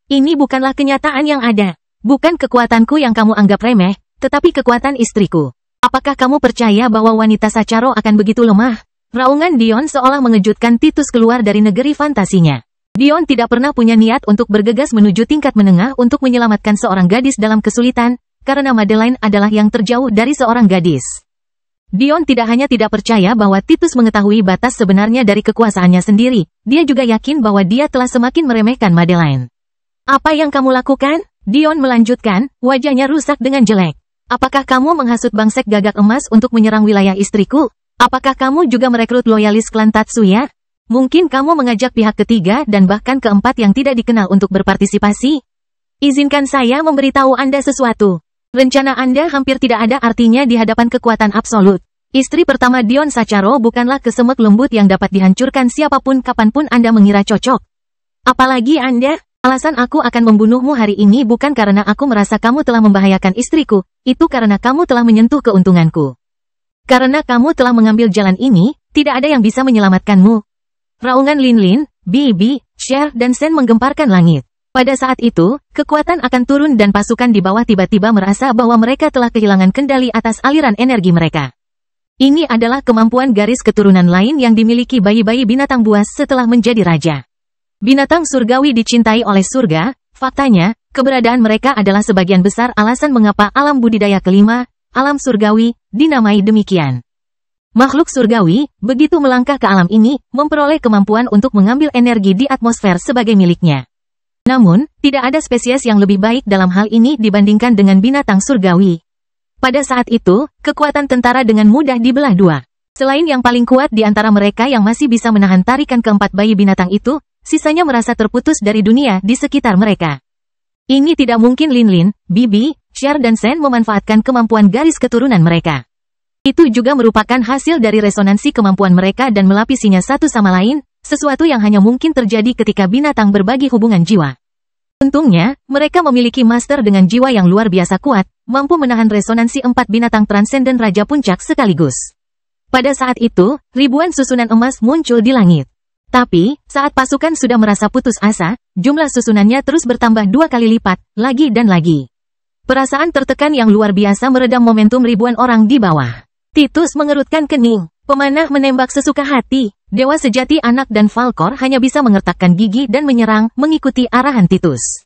Ini bukanlah kenyataan yang ada. Bukan kekuatanku yang kamu anggap remeh, tetapi kekuatan istriku. Apakah kamu percaya bahwa wanita Sacharo akan begitu lemah? Raungan Dion seolah mengejutkan Titus keluar dari negeri fantasinya. Dion tidak pernah punya niat untuk bergegas menuju tingkat menengah untuk menyelamatkan seorang gadis dalam kesulitan, karena Madeline adalah yang terjauh dari seorang gadis. Dion tidak hanya tidak percaya bahwa Titus mengetahui batas sebenarnya dari kekuasaannya sendiri, dia juga yakin bahwa dia telah semakin meremehkan Madeline. Apa yang kamu lakukan? Dion melanjutkan, wajahnya rusak dengan jelek. Apakah kamu menghasut bangsek gagak emas untuk menyerang wilayah istriku? Apakah kamu juga merekrut loyalis klan Tatsuya? Mungkin kamu mengajak pihak ketiga dan bahkan keempat yang tidak dikenal untuk berpartisipasi? Izinkan saya memberitahu Anda sesuatu. Rencana Anda hampir tidak ada artinya di hadapan kekuatan absolut. Istri pertama Dion Sacharo bukanlah kesemek lembut yang dapat dihancurkan siapapun kapanpun Anda mengira cocok. Apalagi Anda, alasan aku akan membunuhmu hari ini bukan karena aku merasa kamu telah membahayakan istriku, itu karena kamu telah menyentuh keuntunganku. Karena kamu telah mengambil jalan ini, tidak ada yang bisa menyelamatkanmu. Raungan Linlin, Bibi, Cher dan Sen menggemparkan langit. Pada saat itu, kekuatan akan turun dan pasukan di bawah tiba-tiba merasa bahwa mereka telah kehilangan kendali atas aliran energi mereka. Ini adalah kemampuan garis keturunan lain yang dimiliki bayi-bayi binatang buas setelah menjadi raja. Binatang surgawi dicintai oleh surga, faktanya, keberadaan mereka adalah sebagian besar alasan mengapa alam budidaya kelima, alam surgawi, dinamai demikian. Makhluk surgawi, begitu melangkah ke alam ini, memperoleh kemampuan untuk mengambil energi di atmosfer sebagai miliknya. Namun, tidak ada spesies yang lebih baik dalam hal ini dibandingkan dengan binatang surgawi. Pada saat itu, kekuatan tentara dengan mudah dibelah dua. Selain yang paling kuat di antara mereka yang masih bisa menahan tarikan keempat bayi binatang itu, sisanya merasa terputus dari dunia di sekitar mereka. Ini tidak mungkin Linlin, Bibi, Cher dan Sen memanfaatkan kemampuan garis keturunan mereka. Itu juga merupakan hasil dari resonansi kemampuan mereka dan melapisinya satu sama lain, sesuatu yang hanya mungkin terjadi ketika binatang berbagi hubungan jiwa. Untungnya, mereka memiliki master dengan jiwa yang luar biasa kuat, mampu menahan resonansi empat binatang transenden Raja Puncak sekaligus. Pada saat itu, ribuan susunan emas muncul di langit. Tapi, saat pasukan sudah merasa putus asa, jumlah susunannya terus bertambah 2 kali lipat, lagi dan lagi. Perasaan tertekan yang luar biasa meredam momentum ribuan orang di bawah. Titus mengerutkan kening. Pemanah menembak sesuka hati. Dewa sejati anak dan Falkor hanya bisa mengertakkan gigi dan menyerang, mengikuti arahan Titus.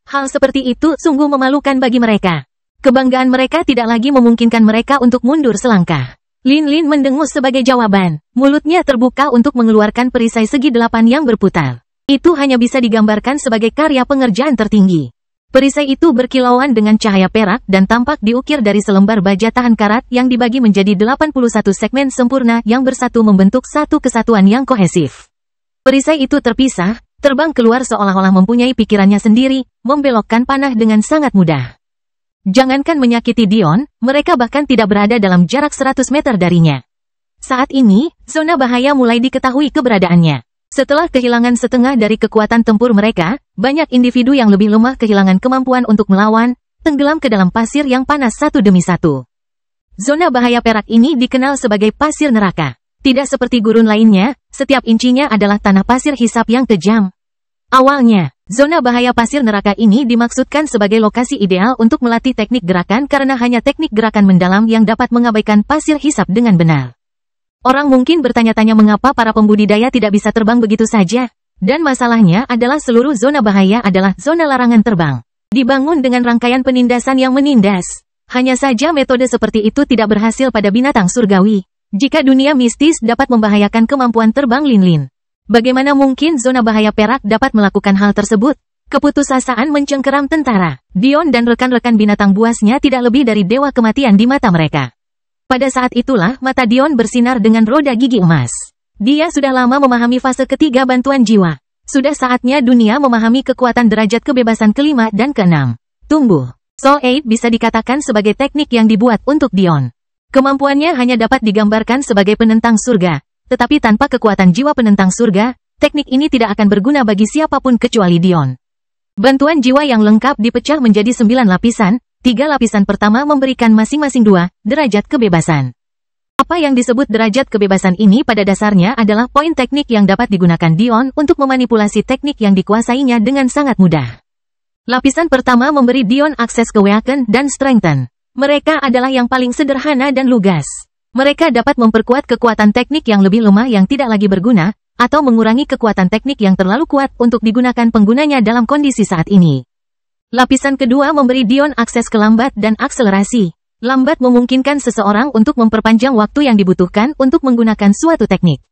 Hal seperti itu sungguh memalukan bagi mereka. Kebanggaan mereka tidak lagi memungkinkan mereka untuk mundur selangkah. Linlin mendengus sebagai jawaban. Mulutnya terbuka untuk mengeluarkan perisai segi 8 yang berputar. Itu hanya bisa digambarkan sebagai karya pengerjaan tertinggi. Perisai itu berkilauan dengan cahaya perak dan tampak diukir dari selembar baja tahan karat yang dibagi menjadi 81 segmen sempurna yang bersatu membentuk satu kesatuan yang kohesif. Perisai itu terpisah, terbang keluar seolah-olah mempunyai pikirannya sendiri, membelokkan panah dengan sangat mudah. Jangankan menyakiti Dion, mereka bahkan tidak berada dalam jarak 100 meter darinya. Saat ini, zona bahaya mulai diketahui keberadaannya. Setelah kehilangan setengah dari kekuatan tempur mereka, banyak individu yang lebih lemah kehilangan kemampuan untuk melawan, tenggelam ke dalam pasir yang panas satu demi satu. Zona bahaya perak ini dikenal sebagai pasir neraka. Tidak seperti gurun lainnya, setiap incinya adalah tanah pasir hisap yang kejam. Awalnya, Zona bahaya pasir neraka ini dimaksudkan sebagai lokasi ideal untuk melatih teknik gerakan karena hanya teknik gerakan mendalam yang dapat mengabaikan pasir hisap dengan benar. Orang mungkin bertanya-tanya mengapa para pembudidaya tidak bisa terbang begitu saja. Dan masalahnya adalah seluruh zona bahaya adalah zona larangan terbang. Dibangun dengan rangkaian penindasan yang menindas. Hanya saja metode seperti itu tidak berhasil pada binatang surgawi. Jika dunia mistis dapat membahayakan kemampuan terbang Linlin, bagaimana mungkin zona bahaya perak dapat melakukan hal tersebut? Keputusasaan mencengkeram tentara. Dion dan rekan-rekan binatang buasnya tidak lebih dari dewa kematian di mata mereka. Pada saat itulah mata Dion bersinar dengan roda gigi emas. Dia sudah lama memahami fase ketiga bantuan jiwa. Sudah saatnya dunia memahami kekuatan derajat kebebasan kelima dan keenam. Tumbuh. Soul Aid bisa dikatakan sebagai teknik yang dibuat untuk Dion. Kemampuannya hanya dapat digambarkan sebagai penentang surga. Tetapi tanpa kekuatan jiwa penentang surga, teknik ini tidak akan berguna bagi siapapun kecuali Dion. Bantuan jiwa yang lengkap dipecah menjadi 9 lapisan, 3 lapisan pertama memberikan masing-masing 2 derajat kebebasan. Apa yang disebut derajat kebebasan ini pada dasarnya adalah poin teknik yang dapat digunakan Dion untuk memanipulasi teknik yang dikuasainya dengan sangat mudah. Lapisan pertama memberi Dion akses ke Weaken dan Strengthen. Mereka adalah yang paling sederhana dan lugas. Mereka dapat memperkuat kekuatan teknik yang lebih lemah yang tidak lagi berguna, atau mengurangi kekuatan teknik yang terlalu kuat untuk digunakan penggunanya dalam kondisi saat ini. Lapisan kedua memberi Dion akses ke lambat dan akselerasi. Lambat memungkinkan seseorang untuk memperpanjang waktu yang dibutuhkan untuk menggunakan suatu teknik,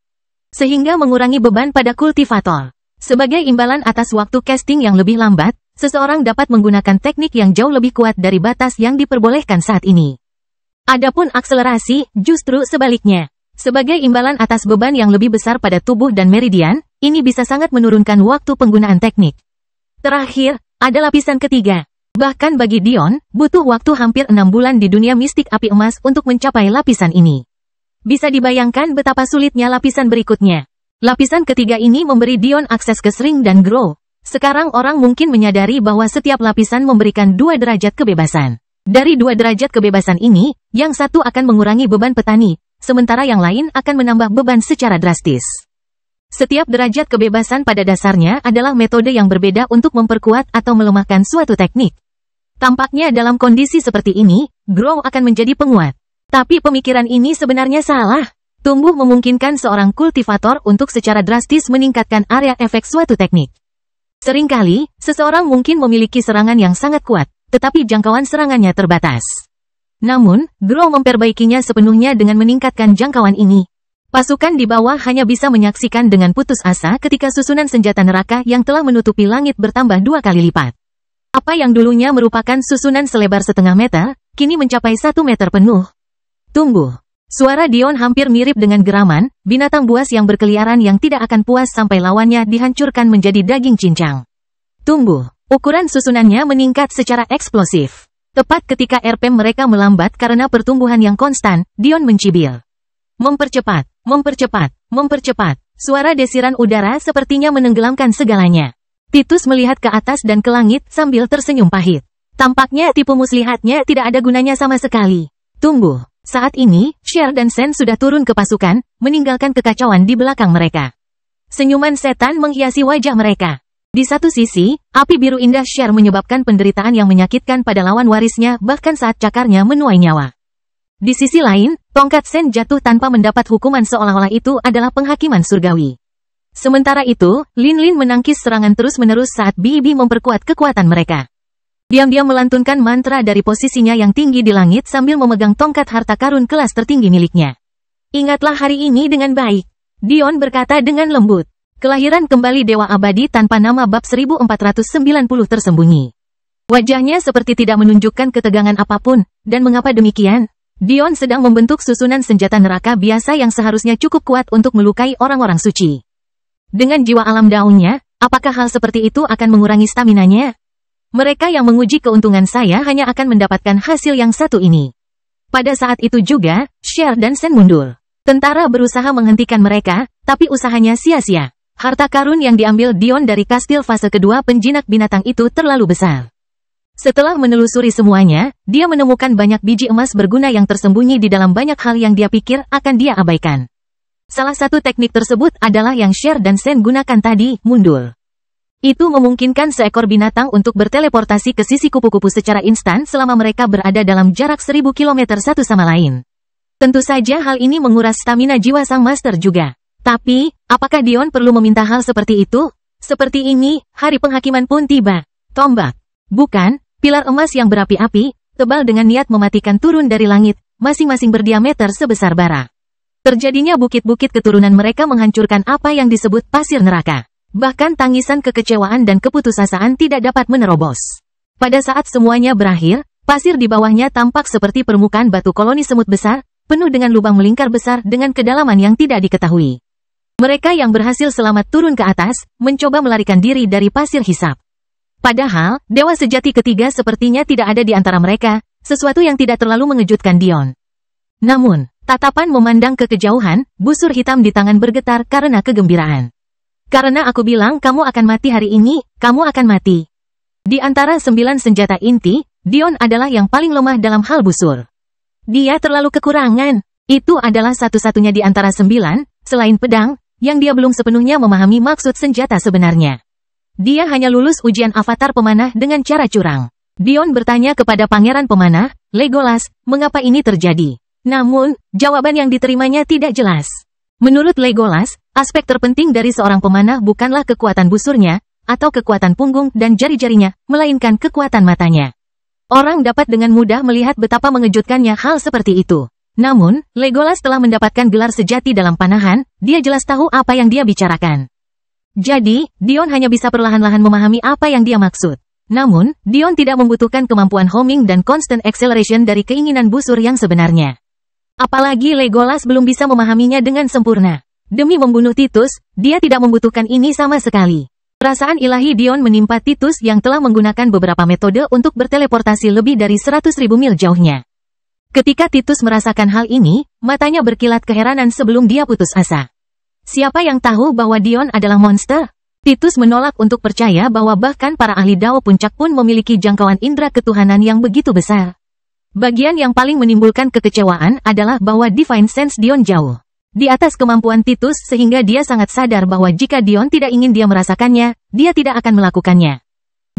sehingga mengurangi beban pada kultivator. Sebagai imbalan atas waktu casting yang lebih lambat, seseorang dapat menggunakan teknik yang jauh lebih kuat dari batas yang diperbolehkan saat ini. Adapun akselerasi, justru sebaliknya. Sebagai imbalan atas beban yang lebih besar pada tubuh dan meridian, ini bisa sangat menurunkan waktu penggunaan teknik. Terakhir, ada lapisan ketiga. Bahkan bagi Dion, butuh waktu hampir 6 bulan di dunia mistik api emas untuk mencapai lapisan ini. Bisa dibayangkan betapa sulitnya lapisan berikutnya. Lapisan ketiga ini memberi Dion akses ke Shrink dan Grow. Sekarang orang mungkin menyadari bahwa setiap lapisan memberikan 2 derajat kebebasan. Dari 2 derajat kebebasan ini, yang satu akan mengurangi beban petani, sementara yang lain akan menambah beban secara drastis. Setiap derajat kebebasan pada dasarnya adalah metode yang berbeda untuk memperkuat atau melemahkan suatu teknik. Tampaknya dalam kondisi seperti ini, Grow akan menjadi penguat. Tapi pemikiran ini sebenarnya salah. Tumbuh memungkinkan seorang kultivator untuk secara drastis meningkatkan area efek suatu teknik. Seringkali, seseorang mungkin memiliki serangan yang sangat kuat, tetapi jangkauan serangannya terbatas. Namun, Grow memperbaikinya sepenuhnya dengan meningkatkan jangkauan ini. Pasukan di bawah hanya bisa menyaksikan dengan putus asa ketika susunan senjata neraka yang telah menutupi langit bertambah 2 kali lipat. Apa yang dulunya merupakan susunan selebar setengah meter, kini mencapai 1 meter penuh. Tumbuh. Suara Dion hampir mirip dengan geraman, binatang buas yang berkeliaran yang tidak akan puas sampai lawannya dihancurkan menjadi daging cincang. Tumbuh. Ukuran susunannya meningkat secara eksplosif. Tepat ketika RPM mereka melambat karena pertumbuhan yang konstan, Dion mencibir. Mempercepat, mempercepat, mempercepat. Suara desiran udara sepertinya menenggelamkan segalanya. Titus melihat ke atas dan ke langit sambil tersenyum pahit. Tampaknya tipu muslihatnya tidak ada gunanya sama sekali. Tumbuh. Saat ini, Cher dan Sen sudah turun ke pasukan, meninggalkan kekacauan di belakang mereka. Senyuman setan menghiasi wajah mereka. Di satu sisi, api biru indah Cher menyebabkan penderitaan yang menyakitkan pada lawan warisnya bahkan saat cakarnya menuai nyawa. Di sisi lain, tongkat Sen jatuh tanpa mendapat hukuman seolah-olah itu adalah penghakiman surgawi. Sementara itu, Linlin menangkis serangan terus-menerus saat Bibi memperkuat kekuatan mereka. Diam-diam melantunkan mantra dari posisinya yang tinggi di langit sambil memegang tongkat harta karun kelas tertinggi miliknya. Ingatlah hari ini dengan baik. Dion berkata dengan lembut. Kelahiran kembali Dewa Abadi tanpa nama bab 1490 tersembunyi. Wajahnya seperti tidak menunjukkan ketegangan apapun, dan mengapa demikian? Dion sedang membentuk susunan senjata neraka biasa yang seharusnya cukup kuat untuk melukai orang-orang suci. Dengan jiwa alam daunnya, apakah hal seperti itu akan mengurangi staminanya? Mereka yang menguji keuntungan saya hanya akan mendapatkan hasil yang satu ini. Pada saat itu juga, Cher dan Sen mundur. Tentara berusaha menghentikan mereka, tapi usahanya sia-sia. Harta karun yang diambil Dion dari kastil fase kedua penjinak binatang itu terlalu besar. Setelah menelusuri semuanya, dia menemukan banyak biji emas berguna yang tersembunyi di dalam banyak hal yang dia pikir akan dia abaikan. Salah satu teknik tersebut adalah yang Cher dan Sen gunakan tadi, mundur. Itu memungkinkan seekor binatang untuk berteleportasi ke sisi kupu-kupu secara instan selama mereka berada dalam jarak 1000 km satu sama lain. Tentu saja hal ini menguras stamina jiwa sang master juga. Tapi, apakah Dion perlu meminta hal seperti itu? Seperti ini, hari penghakiman pun tiba. Tombak. Bukan, pilar emas yang berapi-api, tebal dengan niat mematikan turun dari langit, masing-masing berdiameter sebesar bara. Terjadinya bukit-bukit keturunan mereka menghancurkan apa yang disebut pasir neraka. Bahkan tangisan kekecewaan dan keputusasaan tidak dapat menerobos. Pada saat semuanya berakhir, pasir di bawahnya tampak seperti permukaan batu koloni semut besar, penuh dengan lubang melingkar besar dengan kedalaman yang tidak diketahui. Mereka yang berhasil selamat turun ke atas, mencoba melarikan diri dari pasir hisap. Padahal, dewa sejati ketiga sepertinya tidak ada di antara mereka, sesuatu yang tidak terlalu mengejutkan Dion. Namun, tatapan memandang ke kejauhan, busur hitam di tangan bergetar karena kegembiraan. Karena aku bilang kamu akan mati hari ini, kamu akan mati. Di antara 9 senjata inti, Dion adalah yang paling lemah dalam hal busur. Dia terlalu kekurangan. Itu adalah satu-satunya di antara 9, selain pedang, yang dia belum sepenuhnya memahami maksud senjata sebenarnya. Dia hanya lulus ujian avatar pemanah dengan cara curang. Dion bertanya kepada pangeran pemanah, Legolas, mengapa ini terjadi? Namun, jawaban yang diterimanya tidak jelas. Menurut Legolas, aspek terpenting dari seorang pemanah bukanlah kekuatan busurnya, atau kekuatan punggung dan jari-jarinya, melainkan kekuatan matanya. Orang dapat dengan mudah melihat betapa mengejutkannya hal seperti itu. Namun, Legolas telah mendapatkan gelar sejati dalam panahan, dia jelas tahu apa yang dia bicarakan. Jadi, Dion hanya bisa perlahan-lahan memahami apa yang dia maksud. Namun, Dion tidak membutuhkan kemampuan homing dan constant acceleration dari keinginan busur yang sebenarnya. Apalagi Legolas belum bisa memahaminya dengan sempurna. Demi membunuh Titus, dia tidak membutuhkan ini sama sekali. Perasaan ilahi Dion menimpa Titus yang telah menggunakan beberapa metode untuk berteleportasi lebih dari 100.000 mil jauhnya. Ketika Titus merasakan hal ini, matanya berkilat keheranan sebelum dia putus asa. Siapa yang tahu bahwa Dion adalah monster? Titus menolak untuk percaya bahwa bahkan para ahli Dao Puncak pun memiliki jangkauan indera ketuhanan yang begitu besar. Bagian yang paling menimbulkan kekecewaan adalah bahwa Divine Sense Dion jauh di atas kemampuan Titus sehingga dia sangat sadar bahwa jika Dion tidak ingin dia merasakannya, dia tidak akan melakukannya.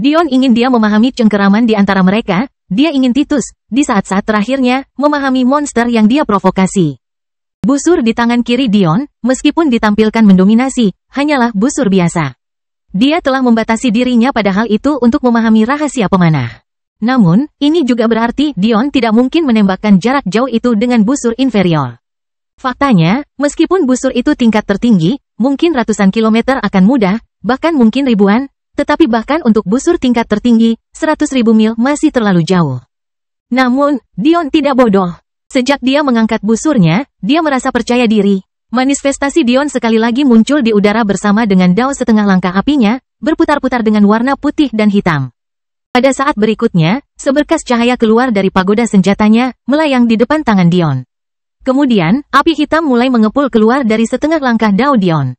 Dion ingin dia memahami cengkeraman di antara mereka, dia ingin Titus, di saat-saat terakhirnya, memahami monster yang dia provokasi. Busur di tangan kiri Dion, meskipun ditampilkan mendominasi, hanyalah busur biasa. Dia telah membatasi dirinya pada hal itu untuk memahami rahasia pemanah. Namun, ini juga berarti Dion tidak mungkin menembakkan jarak jauh itu dengan busur inferior. Faktanya, meskipun busur itu tingkat tertinggi, mungkin ratusan kilometer akan mudah, bahkan mungkin ribuan, tetapi bahkan untuk busur tingkat tertinggi, 100.000 mil masih terlalu jauh. Namun, Dion tidak bodoh. Sejak dia mengangkat busurnya, dia merasa percaya diri. Manifestasi Dion sekali lagi muncul di udara bersama dengan dao setengah langkah apinya, berputar-putar dengan warna putih dan hitam. Pada saat berikutnya, seberkas cahaya keluar dari pagoda senjatanya, melayang di depan tangan Dion. Kemudian, api hitam mulai mengepul keluar dari setengah langkah dao Dion.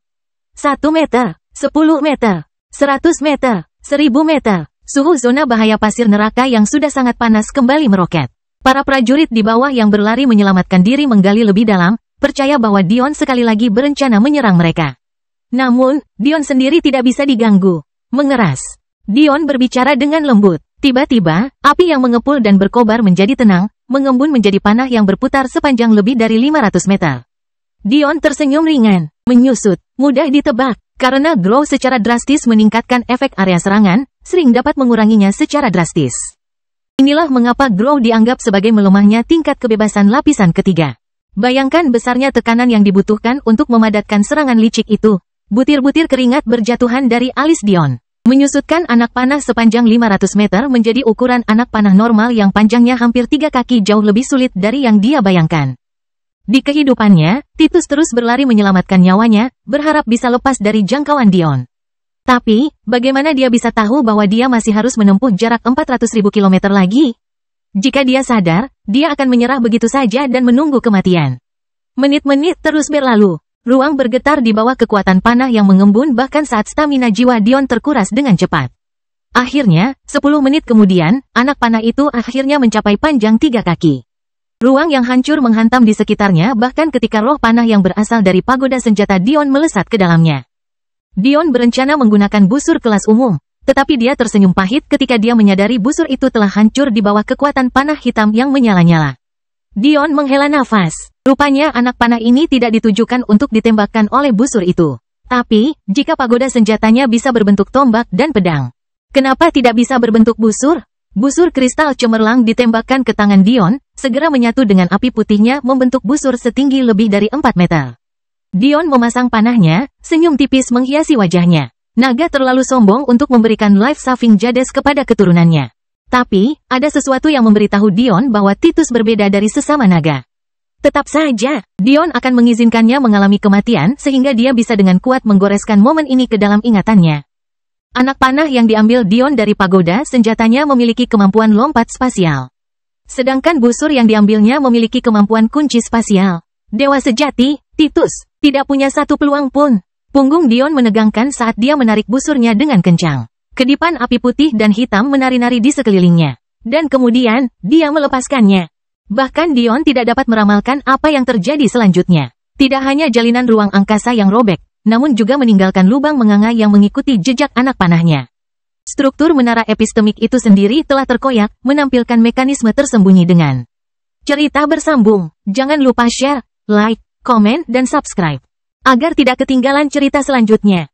1 meter, 10 meter, 100 meter, 1000 meter. Suhu zona bahaya pasir neraka yang sudah sangat panas kembali meroket. Para prajurit di bawah yang berlari menyelamatkan diri menggali lebih dalam, percaya bahwa Dion sekali lagi berencana menyerang mereka. Namun, Dion sendiri tidak bisa diganggu. Mengeras. Dion berbicara dengan lembut. Tiba-tiba, api yang mengepul dan berkobar menjadi tenang, mengembun menjadi panah yang berputar sepanjang lebih dari 500 meter. Dion tersenyum ringan, menyusut, mudah ditebak, karena grow secara drastis meningkatkan efek area serangan, sering dapat menguranginya secara drastis. Inilah mengapa grow dianggap sebagai melemahnya tingkat kebebasan lapisan ketiga. Bayangkan besarnya tekanan yang dibutuhkan untuk memadatkan serangan licik itu. Butir-butir keringat berjatuhan dari alis Dion. Menyusutkan anak panah sepanjang 500 meter menjadi ukuran anak panah normal yang panjangnya hampir 3 kaki jauh lebih sulit dari yang dia bayangkan. Di kehidupannya, Titus terus berlari menyelamatkan nyawanya, berharap bisa lepas dari jangkauan Dion. Tapi, bagaimana dia bisa tahu bahwa dia masih harus menempuh jarak 400.000 km lagi? Jika dia sadar, dia akan menyerah begitu saja dan menunggu kematian. Menit-menit terus berlalu. Ruang bergetar di bawah kekuatan panah yang mengembun bahkan saat stamina jiwa Dion terkuras dengan cepat. Akhirnya, 10 menit kemudian, anak panah itu akhirnya mencapai panjang 3 kaki. Ruang yang hancur menghantam di sekitarnya bahkan ketika roh panah yang berasal dari pagoda senjata Dion melesat ke dalamnya. Dion berencana menggunakan busur kelas umum, tetapi dia tersenyum pahit ketika dia menyadari busur itu telah hancur di bawah kekuatan panah hitam yang menyala-nyala. Dion menghela nafas. Rupanya anak panah ini tidak ditujukan untuk ditembakkan oleh busur itu. Tapi, jika pagoda senjatanya bisa berbentuk tombak dan pedang, kenapa tidak bisa berbentuk busur? Busur kristal cemerlang ditembakkan ke tangan Dion, segera menyatu dengan api putihnya membentuk busur setinggi lebih dari 4 meter. Dion memasang panahnya, senyum tipis menghiasi wajahnya. Naga terlalu sombong untuk memberikan life-saving jades kepada keturunannya. Tapi, ada sesuatu yang memberitahu Dion bahwa Titus berbeda dari sesama naga. Tetap saja, Dion akan mengizinkannya mengalami kematian sehingga dia bisa dengan kuat menggoreskan momen ini ke dalam ingatannya. Anak panah yang diambil Dion dari pagoda senjatanya memiliki kemampuan lompat spasial. Sedangkan busur yang diambilnya memiliki kemampuan kunci spasial. Dewa sejati, Titus, tidak punya satu peluang pun. Punggung Dion menegangkan saat dia menarik busurnya dengan kencang. Kedipan api putih dan hitam menari-nari di sekelilingnya. Dan kemudian, dia melepaskannya. Bahkan Dion tidak dapat meramalkan apa yang terjadi selanjutnya. Tidak hanya jalinan ruang angkasa yang robek, namun juga meninggalkan lubang menganga yang mengikuti jejak anak panahnya. Struktur menara epistemik itu sendiri telah terkoyak, menampilkan mekanisme tersembunyi dengan cerita bersambung. Jangan lupa share, like, komen, dan subscribe, agar tidak ketinggalan cerita selanjutnya.